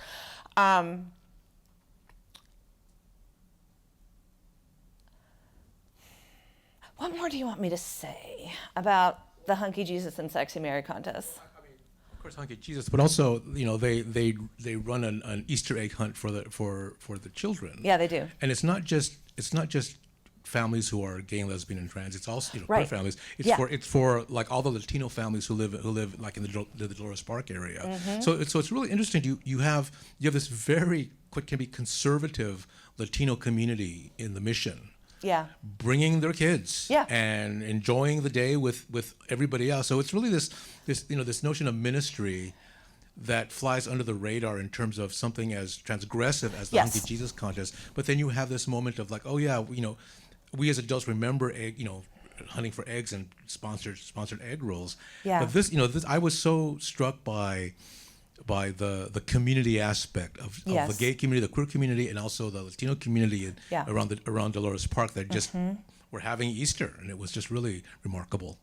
[SPEAKER 3] What more do you want me to say about the Hunky Jesus and Sexy Mary contest?
[SPEAKER 8] Of course, Hunky Jesus, but also, they run an Easter egg hunt for the children.
[SPEAKER 3] Yeah, they do.
[SPEAKER 8] And it's not just families who are gay, lesbian, and trans. It's also queer families. It's for like all the Latino families who live like in the Dolores Park area. Mm-hmm. So it's really interesting. You have this very what can be conservative Latino community in the Mission.
[SPEAKER 3] Yeah.
[SPEAKER 8] Bringing their kids.
[SPEAKER 3] Yeah.
[SPEAKER 8] And enjoying the day with everybody else. So it's really this notion of ministry that flies under the radar in terms of something as transgressive as the
[SPEAKER 3] Yes.
[SPEAKER 8] Hunky Jesus contest. But then you have this moment of like, oh yeah, we as adults remember hunting for eggs and sponsored egg rolls.
[SPEAKER 3] Yeah.
[SPEAKER 8] But this I was so struck by the community aspect of
[SPEAKER 3] Yes.
[SPEAKER 8] the gay community, the queer community, and also the Latino community around Dolores Park that just were having Easter, and it was just really remarkable.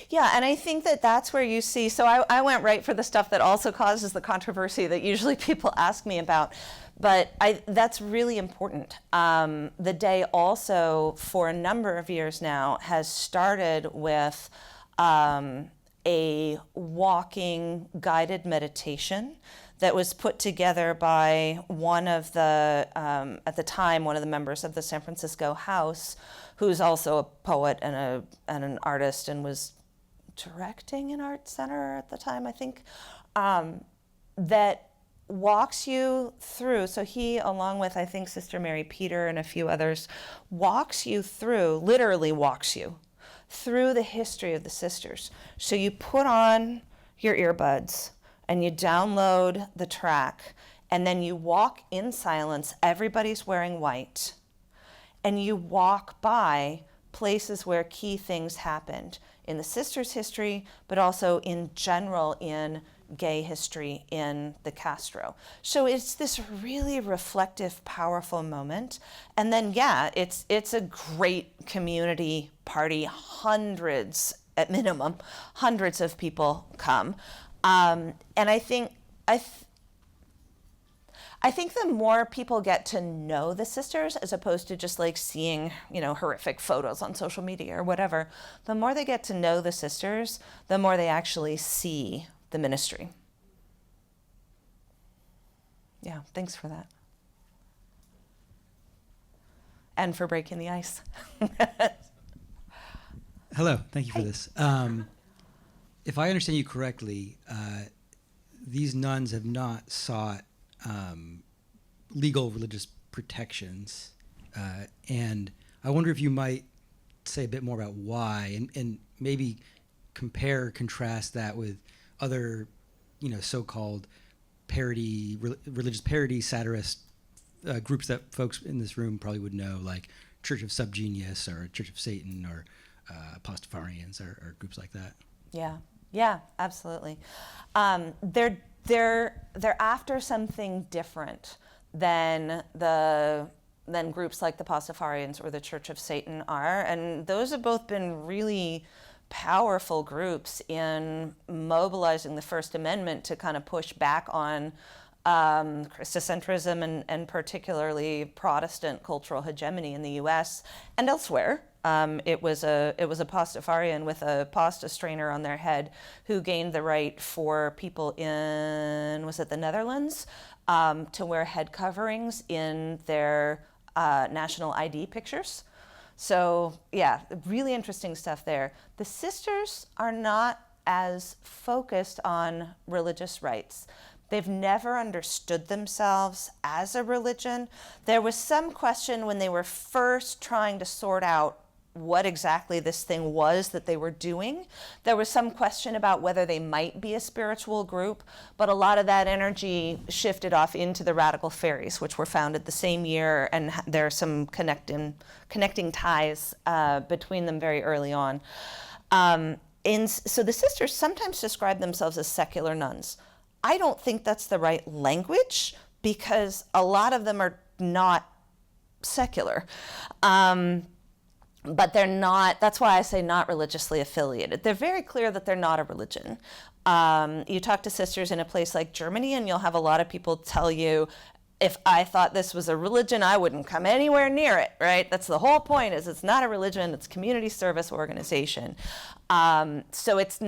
[SPEAKER 3] Yeah, and I think that's where you see, so I went right for the stuff that also causes the controversy that usually people ask me about, but that's really important. The day also, for a number of years now, has started with a walking guided meditation that was put together by one of the, at the time, one of the members of the San Francisco House, who's also a poet and an artist and was directing an art center at the time, I think, that walks you through. So he, along with, I think, Sister Mary Peter and a few others, literally walks you through the history of the sisters. So you put on your earbuds and you download the track, and then you walk in silence. Everybody's wearing white. And you walk by places where key things happened in the sisters' history, but also in general in gay history in the Castro. So it's this really reflective, powerful moment. And then, it's a great community party. Hundreds, at minimum, hundreds of people come. And I think the more people get to know the sisters, as opposed to just like seeing, horrific photos on social media or whatever, the more they get to know the sisters, the more they actually see the ministry. Yeah, thanks for that. And for breaking the ice.
[SPEAKER 9] Hello, thank you for this. If I understand you correctly, these nuns have not sought legal religious protections, and I wonder if you might say a bit more about why, and maybe compare or contrast that with other, so-called religious parody satirist groups that folks in this room probably would know, like Church of Subgenius or Church of Satan or Pastafarians or groups like that.
[SPEAKER 3] Yeah, absolutely. They're after something different than groups like the Pastafarians or the Church of Satan are, and those have both been really powerful groups in mobilizing the First Amendment to kind of push back on Christocentrism and particularly Protestant cultural hegemony in the U.S. and elsewhere. It was a Pastafarian with a pasta strainer on their head who gained the right for people in, was it the Netherlands, to wear head coverings in their national ID pictures. So yeah, really interesting stuff there. The sisters are not as focused on religious rights. They've never understood themselves as a religion. There was some question when they were first trying to sort out what exactly this thing was that they were doing. There was some question about whether they might be a spiritual group, but a lot of that energy shifted off into the Radical Fairies, which were founded the same year, and there are some connecting ties between them very early on. So the sisters sometimes describe themselves as secular nuns. I don't think that's the right language because a lot of them are not secular. But they're not, that's why I say not religiously affiliated. They're very clear that they're not a religion. You talk to sisters in a place like Germany and you'll have a lot of people tell you, if I thought this was a religion, I wouldn't come anywhere near it, right? That's the whole point, is it's not a religion, it's a community service organization. So it's,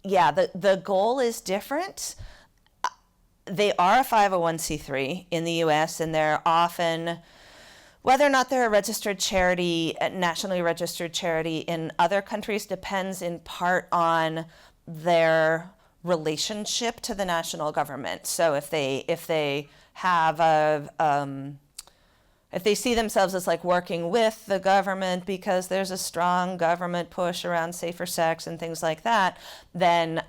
[SPEAKER 3] yeah, the goal is different. They are a 501c3 in the US, and they're often, whether or not they're a registered charity, a nationally registered charity in other countries depends in part on their relationship to the national government. So if they have if they see themselves as like working with the government because there's a strong government push around safer sex and things like that, then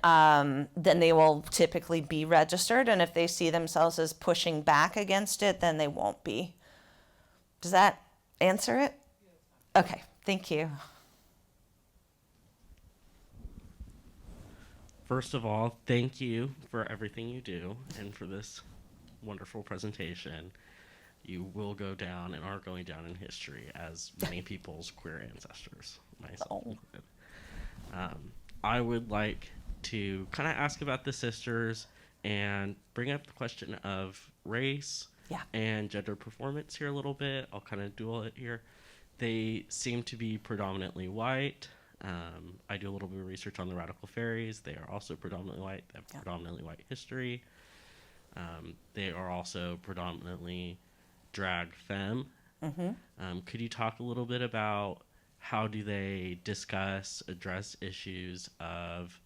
[SPEAKER 3] they will typically be registered. And if they see themselves as pushing back against it, then they won't be. Does that answer it? Okay, thank you.
[SPEAKER 10] First of all, thank you for everything you do and for this wonderful presentation. You will go down and are going down in history as many people's queer ancestors, myself included. I would like to kind of ask about the sisters and bring up the question of race and gender performance here a little bit. I'll kind of dual it here. They seem to be predominantly white. I do a little bit of research on the Radical Fairies. They are also predominantly white. They have predominantly white history. They are also predominantly drag femme. Could you talk a little bit about how do they address issues of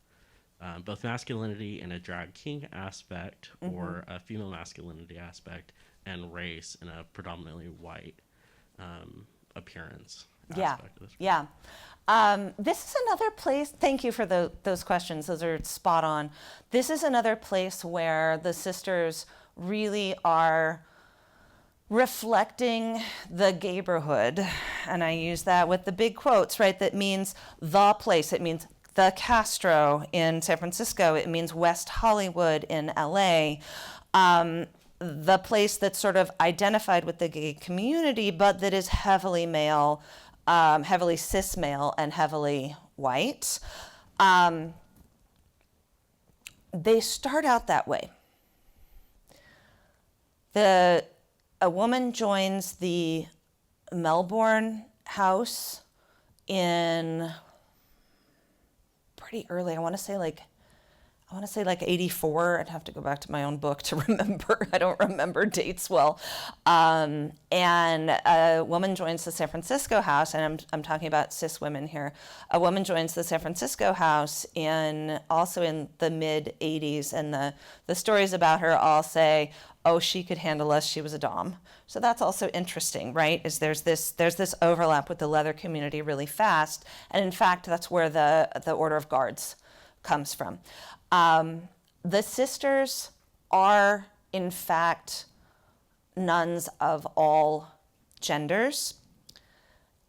[SPEAKER 10] both masculinity and a drag king aspect or a female masculinity aspect and race in a predominantly white appearance aspect of this?
[SPEAKER 3] This is another place, thank you for those questions, those are spot on. This is another place where the sisters really are reflecting the gayborhood, and I use that with the big quotes, right? That means the place, it means the Castro in San Francisco, it means West Hollywood in LA, the place that's sort of identified with the gay community, but that is heavily male, heavily cis male, and heavily white. They start out that way. A woman joins the Melbourne house in pretty early. I want to say like 84. I'd have to go back to my own book to remember. I don't remember dates well. And a woman joins the San Francisco house, and I'm talking about cis women here. A woman joins the San Francisco house also in the mid 80s, and the stories about her all say, oh, she could handle us, she was a dom. So that's also interesting, right? Is there's this overlap with the leather community really fast, and in fact, that's where the Order of Guards comes from. The sisters are, in fact, nuns of all genders,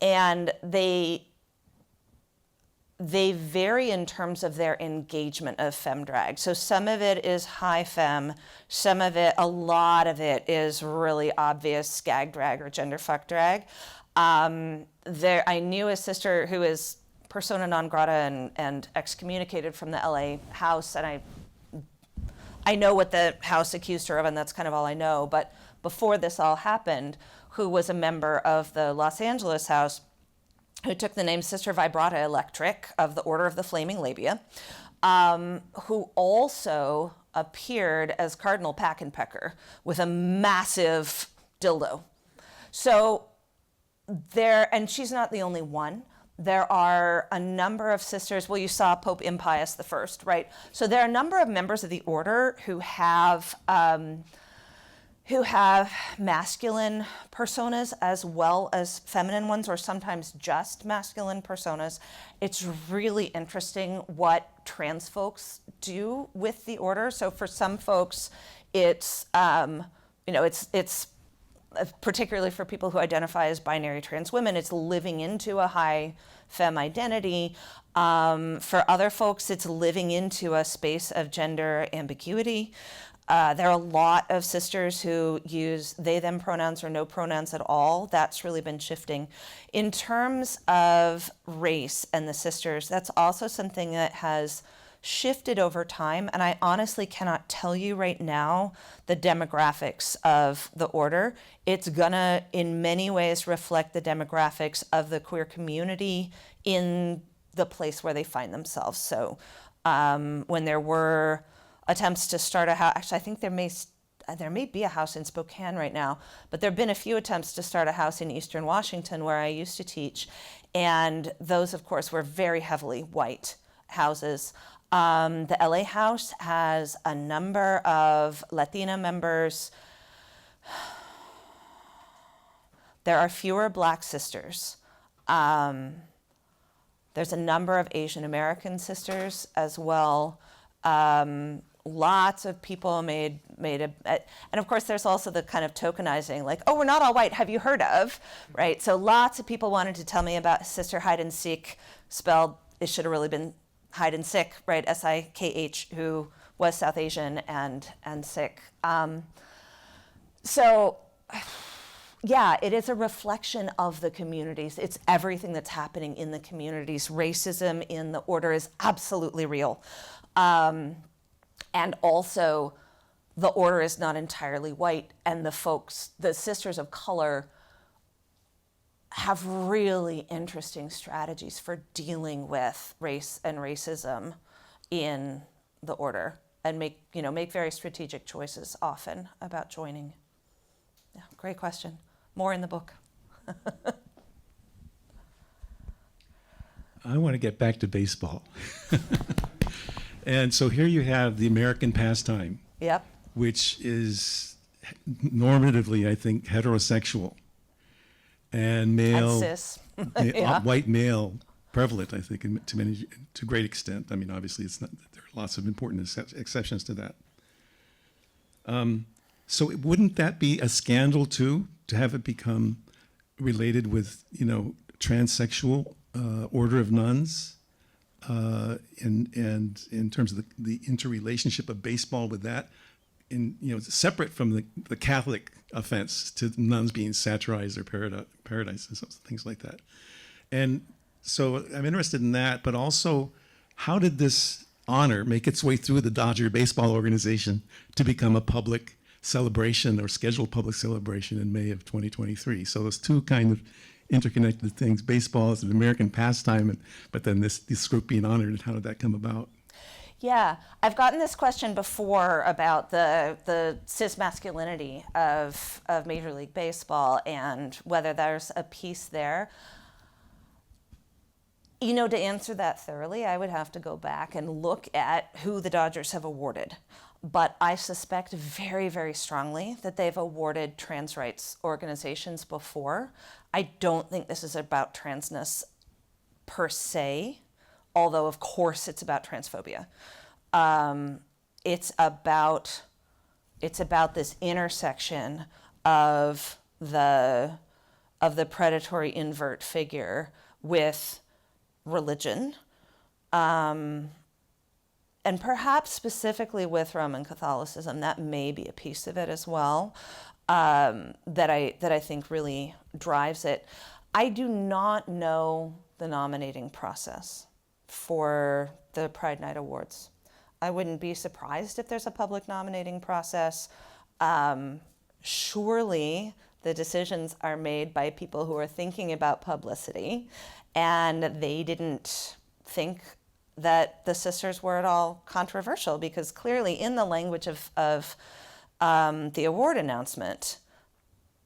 [SPEAKER 3] and they vary in terms of their engagement of femme drag. So some of it is high femme, a lot of it is really obvious skag drag or gender fuck drag. I knew a sister who is persona non grata and excommunicated from the LA house, and I know what the house accused her of, and that's kind of all I know. But before this all happened, who was a member of the Los Angeles house, who took the name Sister Vibrata Electric of the Order of the Flaming Labia, who also appeared as Cardinal Packenpecker with a massive dildo. So there, and she's not the only one. There are a number of sisters. Well, you saw Pope Impius I, right? So there are a number of members of the order who have masculine personas as well as feminine ones, or sometimes just masculine personas. It's really interesting what trans folks do with the order. So for some folks, it's it's particularly for people who identify as binary trans women, it's living into a high femme identity. For other folks, it's living into a space of gender ambiguity. There are a lot of sisters who use they, them pronouns or no pronouns at all. That's really been shifting. In terms of race and the sisters, that's also something that has shifted over time, and I honestly cannot tell you right now the demographics of the order. It's gonna, in many ways, reflect the demographics of the queer community in the place where they find themselves. So when there were attempts to start a house, actually I think there may be a house in Spokane right now, but there have been a few attempts to start a house in Eastern Washington where I used to teach, and those, of course, were very heavily white houses. The LA house has a number of Latina members. There are fewer Black sisters. There's a number of Asian American sisters as well. Lots of people made and of course there's also the kind of tokenizing, like, oh, we're not all white, have you heard of, right? So lots of people wanted to tell me about Sister Hide and Seek, spelled, it should have really been Hide and Sick, right? S-I-K-H, who was South Asian and Sikh. So, yeah, it is a reflection of the communities. It's everything that's happening in the communities. Racism in the order is absolutely real. And also, the order is not entirely white, and the sisters of color have really interesting strategies for dealing with race and racism in the order, and make very strategic choices often about joining. Yeah, great question. More in the book.
[SPEAKER 2] I want to get back to baseball. And so here you have the American pastime,
[SPEAKER 3] Yep.
[SPEAKER 2] which is normatively, I think, heterosexual and male,
[SPEAKER 3] And cis. Yeah.
[SPEAKER 2] white male prevalent, I think, to a great extent. I mean, obviously, it's not. There are lots of important exceptions to that. So wouldn't that be a scandal too, to have it become related with, transsexual order of nuns? And in terms of the interrelationship of baseball with that, separate from the Catholic offense to nuns being satirized or paradises, things like that. And so I'm interested in that, but also, how did this honor make its way through the Dodger baseball organization to become a public celebration or scheduled public celebration in May of 2023? So those two kind of interconnected things. Baseball is an American pastime, but then this group being honored, and how did that come about?
[SPEAKER 3] Yeah, I've gotten this question before about the cis masculinity of Major League Baseball and whether there's a piece there. To answer that thoroughly, I would have to go back and look at who the Dodgers have awarded. But I suspect very, very strongly that they've awarded trans rights organizations before. I don't think this is about transness per se, although of course it's about transphobia. It's about this intersection of the predatory invert figure with religion, and perhaps specifically with Roman Catholicism. That may be a piece of it as well, that I think really drives it. I do not know the nominating process for the Pride Night Awards. I wouldn't be surprised if there's a public nominating process. Surely the decisions are made by people who are thinking about publicity, and they didn't think that the sisters were at all controversial, because clearly in the language of the award announcement,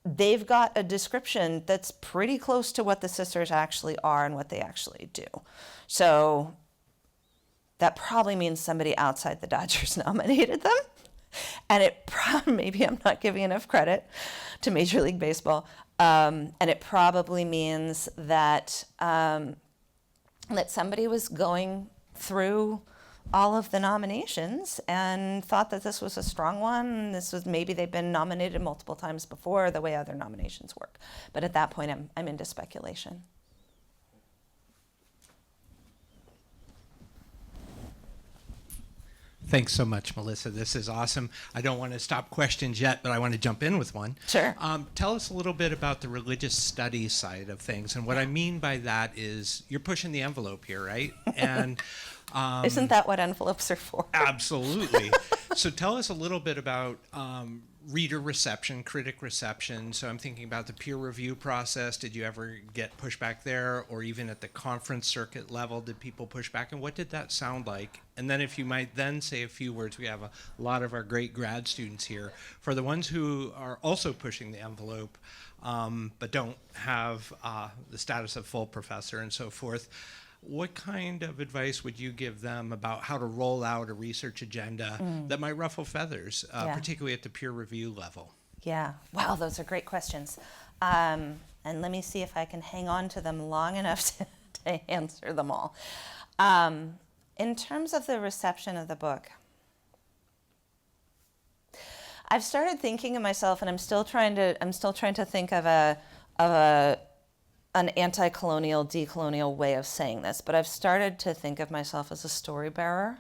[SPEAKER 3] they've got a description that's pretty close to what the sisters actually are and what they actually do. So that probably means somebody outside the Dodgers nominated them. And it maybe I'm not giving enough credit to Major League Baseball. And it probably means that that somebody was going through all of the nominations and thought that this was a strong one. This was, maybe they've been nominated multiple times before, the way other nominations work. But at that point, I'm into speculation.
[SPEAKER 1] Thanks so much, Melissa. This is awesome. I don't want to stop questions yet, but I want to jump in with one.
[SPEAKER 3] Sure.
[SPEAKER 1] Tell us a little bit about the religious studies side of things. And what I mean by that is you're pushing the envelope here, right? And
[SPEAKER 3] isn't that what envelopes are for?
[SPEAKER 1] Absolutely. So tell us a little bit about reader reception, critic reception. So I'm thinking about the peer review process. Did you ever get pushback there? Or even at the conference circuit level, did people push back? And what did that sound like? And then if you might then say a few words, we have a lot of our great grad students here. For the ones who are also pushing the envelope, but don't have the status of full professor and so forth, what kind of advice would you give them about how to roll out a research agenda that might ruffle feathers, particularly at the peer review level?
[SPEAKER 3] Yeah. Wow, those are great questions. And let me see if I can hang on to them long enough to answer them all. In terms of the reception of the book, I've started thinking of myself, and I'm still trying to think of an anti-colonial, decolonial way of saying this, but I've started to think of myself as a story bearer,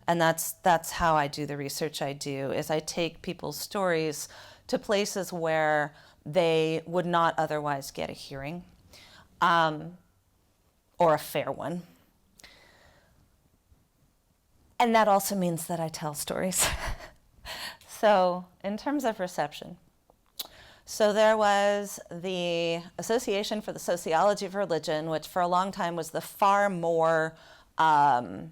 [SPEAKER 3] and that's how I do the research I do, is I take people's stories to places where they would not otherwise get a hearing, or a fair one. And that also means that I tell stories. So in terms of reception, so there was the Association for the Sociology of Religion, which for a long time was the far more, was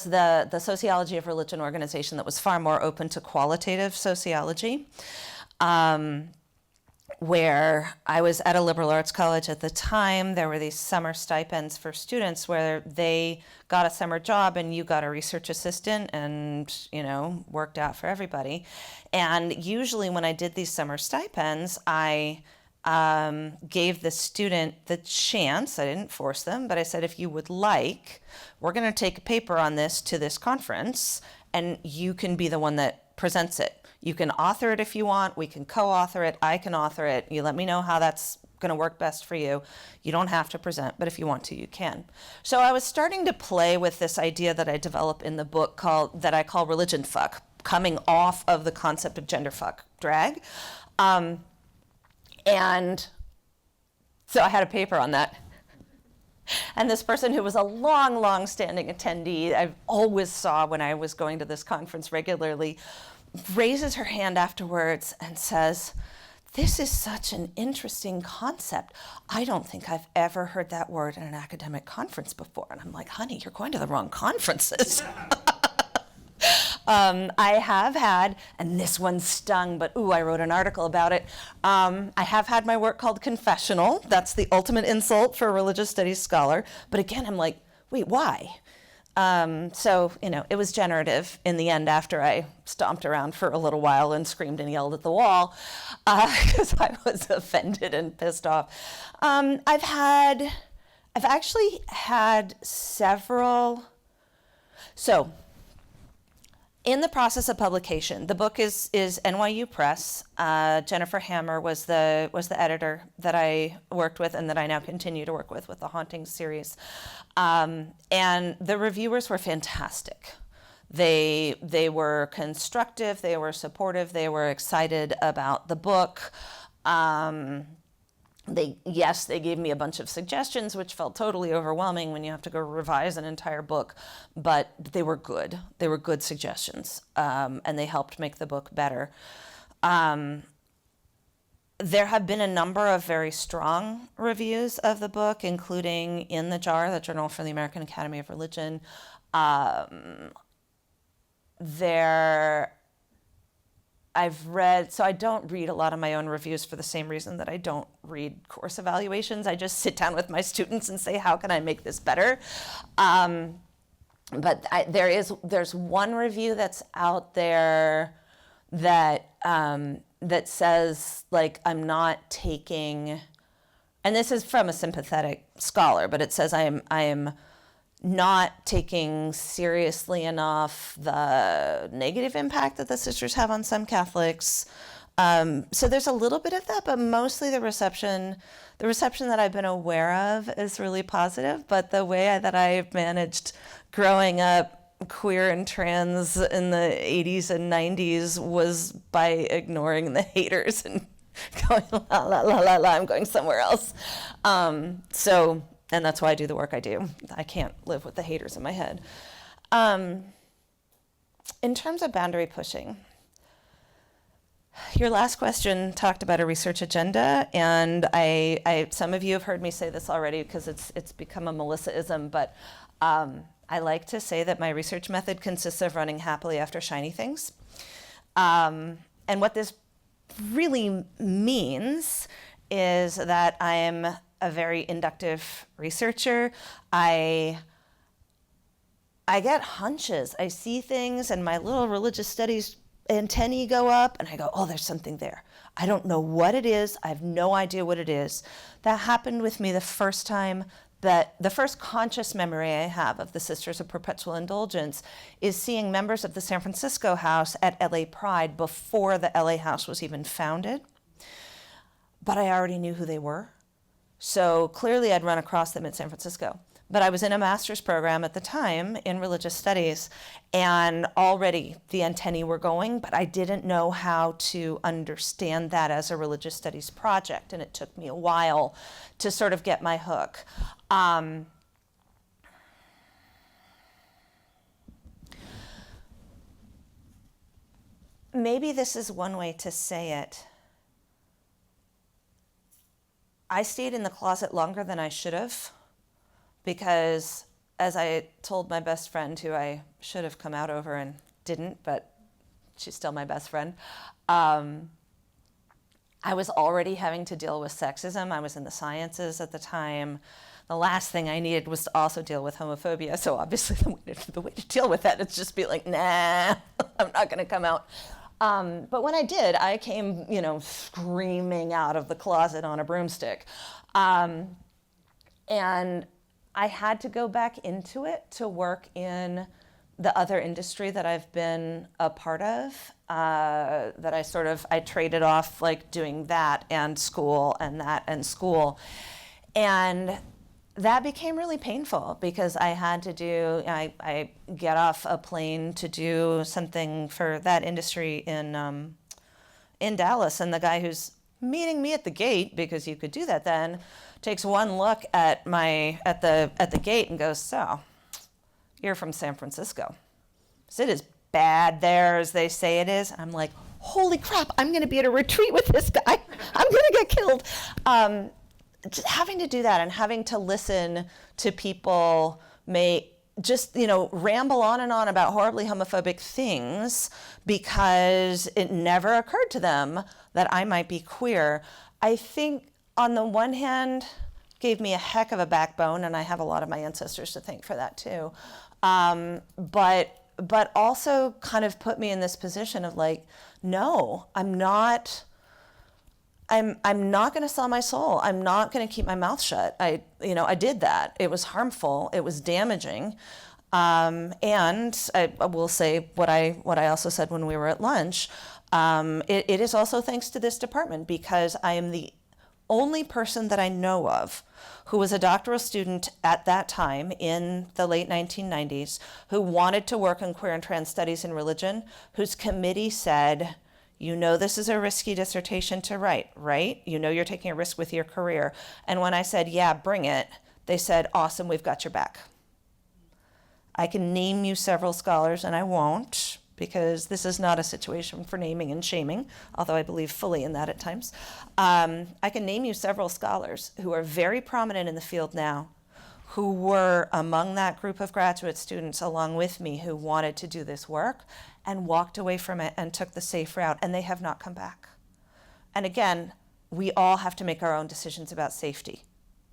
[SPEAKER 3] the Sociology of Religion organization that was far more open to qualitative sociology, where I was at a liberal arts college at the time. There were these summer stipends for students where they got a summer job and you got a research assistant, and, you know, worked out for everybody. And usually when I did these summer stipends, I gave the student the chance, I didn't force them, but I said, if you would like, we're going to take a paper on this to this conference, and you can be the one that presents it. You can author it if you want. We can co-author it. I can author it. You let me know how that's going to work best for you. You don't have to present, but if you want to, you can. So I was starting to play with this idea that I develop in the book that I call religion fuck, coming off of the concept of gender fuck drag. And so I had a paper on that. And this person, who was a long-standing attendee, I always saw when I was going to this conference regularly, raises her hand afterwards and says, "This is such an interesting concept. I don't think I've ever heard that word in an academic conference before." And I'm like, honey, you're going to the wrong conferences. I have had, and this one stung, but I wrote an article about it. I have had my work called confessional. That's the ultimate insult for a religious studies scholar. But again, I'm like, wait, why? So, you know, it was generative in the end after I stomped around for a little while and screamed and yelled at the wall because I was offended and pissed off. I've actually had several. So, in the process of publication, the book is NYU Press. Jennifer Hammer was the editor that I worked with and that I now continue to work with the Hauntings series. And the reviewers were fantastic. They were constructive, they were supportive, they were excited about the book. They gave me a bunch of suggestions, which felt totally overwhelming when you have to go revise an entire book, but they were good. They were good suggestions, and they helped make the book better. There have been a number of very strong reviews of the book, including in the JAR, the Journal for the American Academy of Religion. I've read, so I don't read a lot of my own reviews for the same reason that I don't read course evaluations. I just sit down with my students and say, how can I make this better? But there's one review that's out there that that says, like, I'm not taking, and this is from a sympathetic scholar, but it says I am not taking seriously enough the negative impact that the sisters have on some Catholics. So there's a little bit of that, but mostly the reception that I've been aware of is really positive. But the way that I've managed growing up queer and trans in the 80s and 90s was by ignoring the haters and going, la, la, la, la, la, I'm going somewhere else. And that's why I do the work I do. I can't live with the haters in my head. In terms of boundary pushing, your last question talked about a research agenda, and I some of you have heard me say this already because it's become a Melissa-ism, but I like to say that my research method consists of running happily after shiny things. And what this really means is that I'm a very inductive researcher. I get hunches. I see things and my little religious studies antennae go up and I go, oh, there's something there. I don't know what it is. I have no idea what it is. That happened with me the first time. That the first conscious memory I have of the Sisters of Perpetual Indulgence is seeing members of the San Francisco house at LA Pride before the LA house was even founded. But I already knew who they were. So clearly I'd run across them in San Francisco. But I was in a master's program at the time in religious studies, and already the antennae were going, but I didn't know how to understand that as a religious studies project, and it took me a while to sort of get my hook. Maybe this is one way to say it. I stayed in the closet longer than I should have, because as I told my best friend, who I should have come out over and didn't, but she's still my best friend, I was already having to deal with sexism. I was in the sciences at the time. The last thing I needed was to also deal with homophobia. So obviously the way to deal with that is just be like, nah, I'm not going to come out. But when I did, I came, screaming out of the closet on a broomstick. And I had to go back into it to work in the other industry that I've been a part of, that I traded off, like, doing that and school and that and school. And that became really painful because I had to do, I get off a plane to do something for that industry in Dallas, and the guy who's meeting me at the gate, because you could do that then, takes one look at the gate and goes, so, you're from San Francisco. Is it as bad there as they say it is? I'm like, holy crap, I'm going to be at a retreat with this guy. I'm going to get killed. Just having to do that and having to listen to people ramble on and on about horribly homophobic things because it never occurred to them that I might be queer, I think on the one hand gave me a heck of a backbone, and I have a lot of my ancestors to thank for that too. But also kind of put me in this position of like, no, I'm not going to sell my soul. I'm not going to keep my mouth shut. I did that. It was harmful. It was damaging. And I will say what I also said when we were at lunch. It is also thanks to this department, because I am the only person that I know of who was a doctoral student at that time in the late 1990s who wanted to work in queer and trans studies in religion, whose committee said, You know this is a risky dissertation to write, right? You know you're taking a risk with your career. And when I said, yeah, bring it, they said, awesome, we've got your back. I can name you several scholars, and I won't, because this is not a situation for naming and shaming, although I believe fully in that at times. I can name you several scholars who are very prominent in the field now, who were among that group of graduate students along with me who wanted to do this work and walked away from it and took the safe route, and they have not come back. And again, we all have to make our own decisions about safety.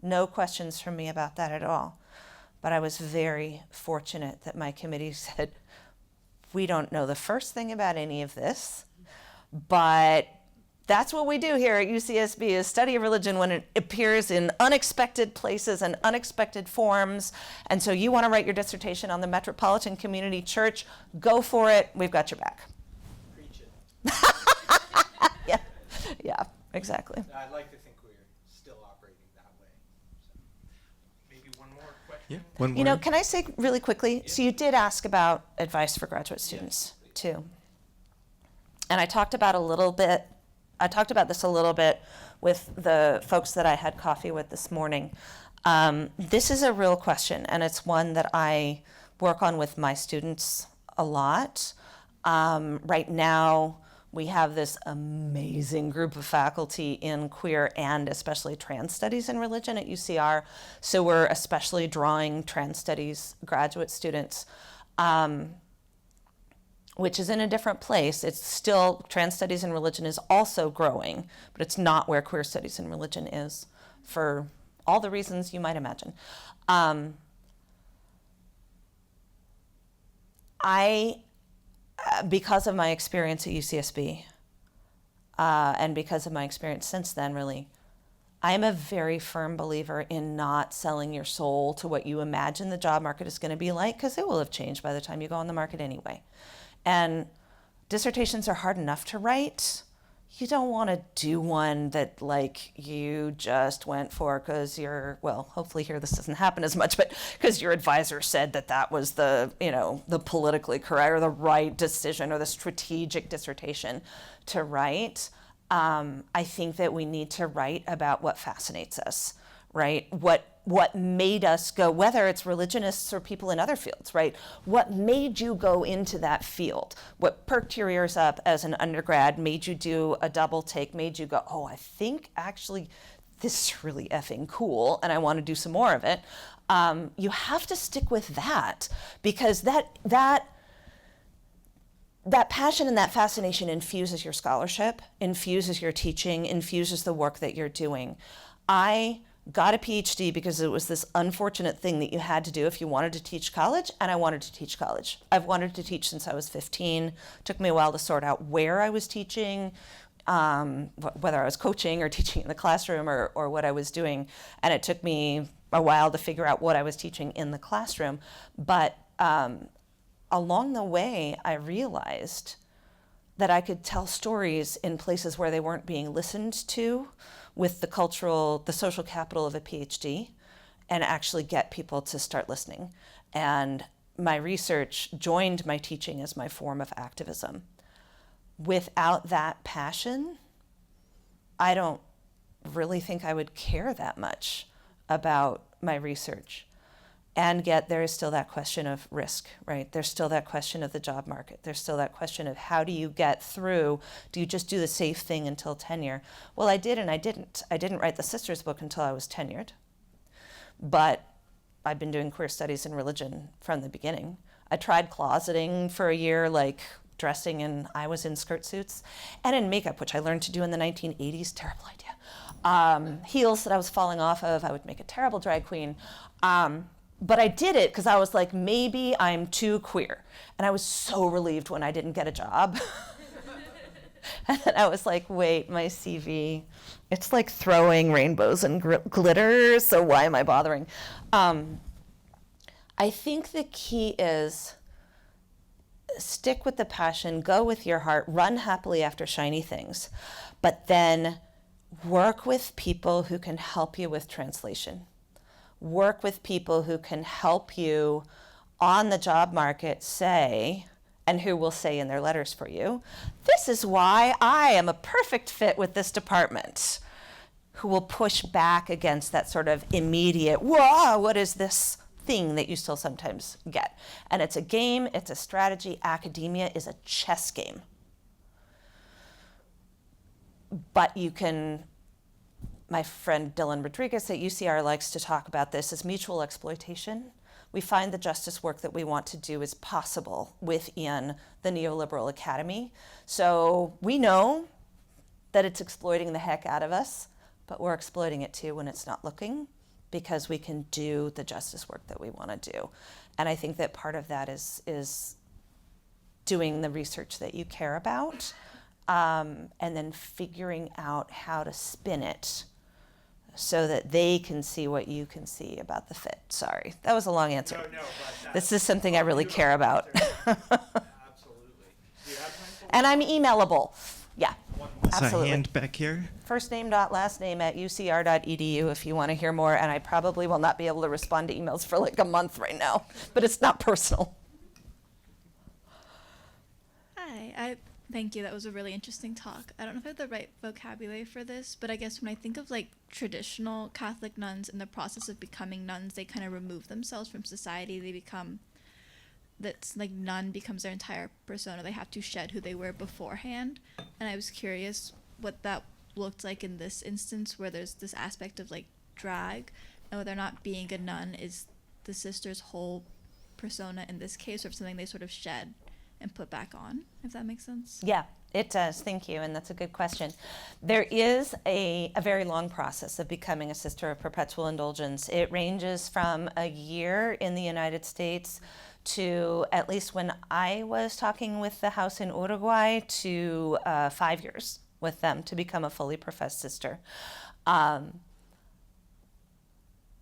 [SPEAKER 3] No questions from me about that at all. But I was very fortunate that my committee said, we don't know the first thing about any of this, but that's what we do here at UCSB, is study religion when it appears in unexpected places and unexpected forms. And so you want to write your dissertation on the Metropolitan Community Church, go for it. We've got your back.
[SPEAKER 1] Preach it.
[SPEAKER 3] Yeah, exactly.
[SPEAKER 1] I'd like to think we're still operating that way. So maybe one more question.
[SPEAKER 7] Yeah, one more.
[SPEAKER 3] You know, can I say really quickly? So you did ask about advice for graduate students too. And I talked about this a little bit with the folks that I had coffee with this morning. This is a real question, and it's one that I work on with my students a lot. Right now, we have this amazing group of faculty in queer and especially trans studies in religion at UCR. So we're especially drawing trans studies graduate students, which is in a different place. It's still, trans studies in religion is also growing, but it's not where queer studies in religion is, for all the reasons you might imagine. Because of my experience at UCSB, and because of my experience since then, really, I am a very firm believer in not selling your soul to what you imagine the job market is going to be like, because it will have changed by the time you go on the market anyway. And dissertations are hard enough to write. You don't want to do one that like you just went for because hopefully here this doesn't happen as much, but because your advisor said that was the politically correct or the right decision or the strategic dissertation to write. I think that we need to write about what fascinates us, right? What made us go, whether it's religionists or people in other fields, right? What made you go into that field? What perked your ears up as an undergrad, made you do a double take, made you go, oh, I think actually this is really effing cool and I want to do some more of it. You have to stick with that, because that passion and that fascination infuses your scholarship, infuses your teaching, infuses the work that you're doing. I got a PhD because it was this unfortunate thing that you had to do if you wanted to teach college, and I wanted to teach college. I've wanted to teach since I was 15. It took me a while to sort out where I was teaching, whether I was coaching or teaching in the classroom or what I was doing, and it took me a while to figure out what I was teaching in the classroom. But along the way, I realized that I could tell stories in places where they weren't being listened to, with the social capital of a PhD, and actually get people to start listening. And my research joined my teaching as my form of activism. Without that passion, I don't really think I would care that much about my research. And yet there is still that question of risk, right? There's still that question of the job market. There's still that question of how do you get through? Do you just do the safe thing until tenure? Well, I did and I didn't. I didn't write the Sisters book until I was tenured. But I've been doing queer studies in religion from the beginning. I tried closeting for a year, like dressing in, I was in skirt suits, and in makeup, which I learned to do in the 1980s. Terrible idea. Heels that I was falling off of. I would make a terrible drag queen. But I did it because I was like, maybe I'm too queer. And I was so relieved when I didn't get a job. And then I was like, wait, my CV, it's like throwing rainbows and glitter, so why am I bothering? I think the key is stick with the passion, go with your heart, run happily after shiny things, but then work with people who can help you with translation. Work with people who can help you on the job market say, and who will say in their letters for you, this is why I am a perfect fit with this department, who will push back against that sort of immediate, whoa, what is this thing that you still sometimes get? And it's a game, it's a strategy. Academia is a chess game. But you can, my friend Dylan Rodriguez at UCR likes to talk about this as mutual exploitation. We find the justice work that we want to do is possible within the neoliberal academy. So we know that it's exploiting the heck out of us, but we're exploiting it too when it's not looking, because we can do the justice work that we want to do. And I think that part of that is doing the research that you care about, and then figuring out how to spin it so that they can see what you can see about the fit. Sorry, that was a long answer.
[SPEAKER 1] No, but
[SPEAKER 3] this is something I really care about.
[SPEAKER 1] Absolutely. Do you have time for
[SPEAKER 3] And I'm emailable. Yeah,
[SPEAKER 7] There's a
[SPEAKER 3] absolutely.
[SPEAKER 7] hand back here.
[SPEAKER 3] First name dot last name at ucr.edu if you want to hear more. And I probably will not be able to respond to emails for like a month right now, but it's not personal.
[SPEAKER 11] Hi, thank you. That was a really interesting talk. I don't know if I have the right vocabulary for this, but I guess when I think of like traditional Catholic nuns in the process of becoming nuns, they kind of remove themselves from society. They become, that's like nun becomes their entire persona. They have to shed who they were beforehand. And I was curious what that looked like in this instance, where there's this aspect of like drag, and whether or not being a nun is the sister's whole persona in this case, or if something they sort of shed and put back on, if that makes sense.
[SPEAKER 3] Yeah, it does. Thank you. And that's a good question. There is a very long process of becoming a Sister of Perpetual Indulgence. It ranges from a year in the United States to, at least when I was talking with the house in Uruguay, to 5 years with them to become a fully professed sister.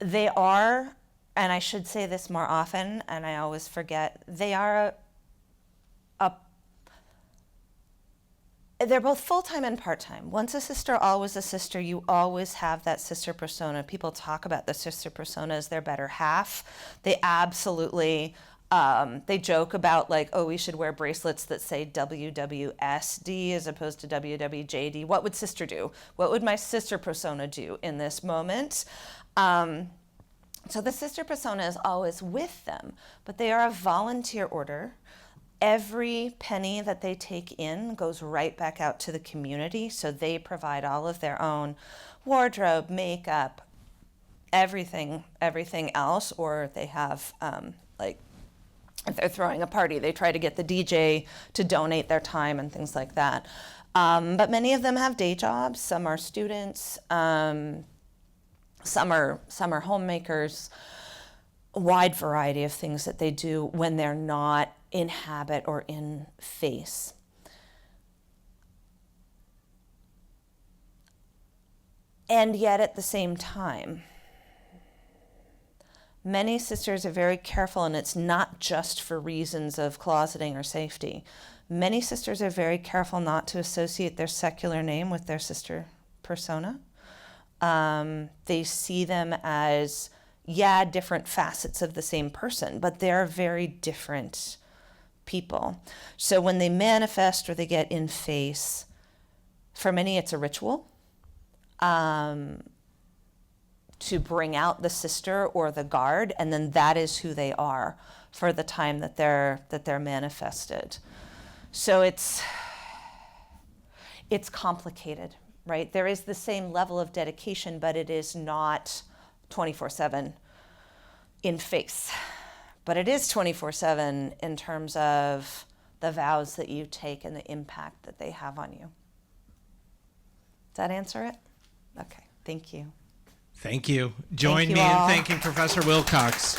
[SPEAKER 3] They are, and I should say this more often, and I always forget, they are they're both full-time and part-time. Once a sister, always a sister. You always have that sister persona. People talk about the sister persona as their better half. They absolutely, they joke about like, oh, we should wear bracelets that say WWSD as opposed to WWJD. What would sister do? What would my sister persona do in this moment? So the sister persona is always with them, but they are a volunteer order. Every penny that they take in goes right back out to the community, so they provide all of their own wardrobe, makeup, everything else, or they have, like, if they're throwing a party, they try to get the DJ to donate their time and things like that. But many of them have day jobs. Some are students. Some are homemakers. A wide variety of things that they do when they're not in habit or in face. And yet at the same time, many sisters are very careful, and it's not just for reasons of closeting or safety. Many sisters are very careful not to associate their secular name with their sister persona. They see them as, yeah, different facets of the same person, but they're very different people. So when they manifest or they get in face, for many it's a ritual to bring out the sister or the guard, and then that is who they are for the time that they're manifested. So it's complicated, right? There is the same level of dedication, but it is not 24/7 in face. But it is 24/7 in terms of the vows that you take and the impact that they have on you. Does that answer it? Okay, thank you.
[SPEAKER 1] Thank you. Join
[SPEAKER 3] you
[SPEAKER 1] me
[SPEAKER 3] all.
[SPEAKER 1] in thanking Professor Wilcox.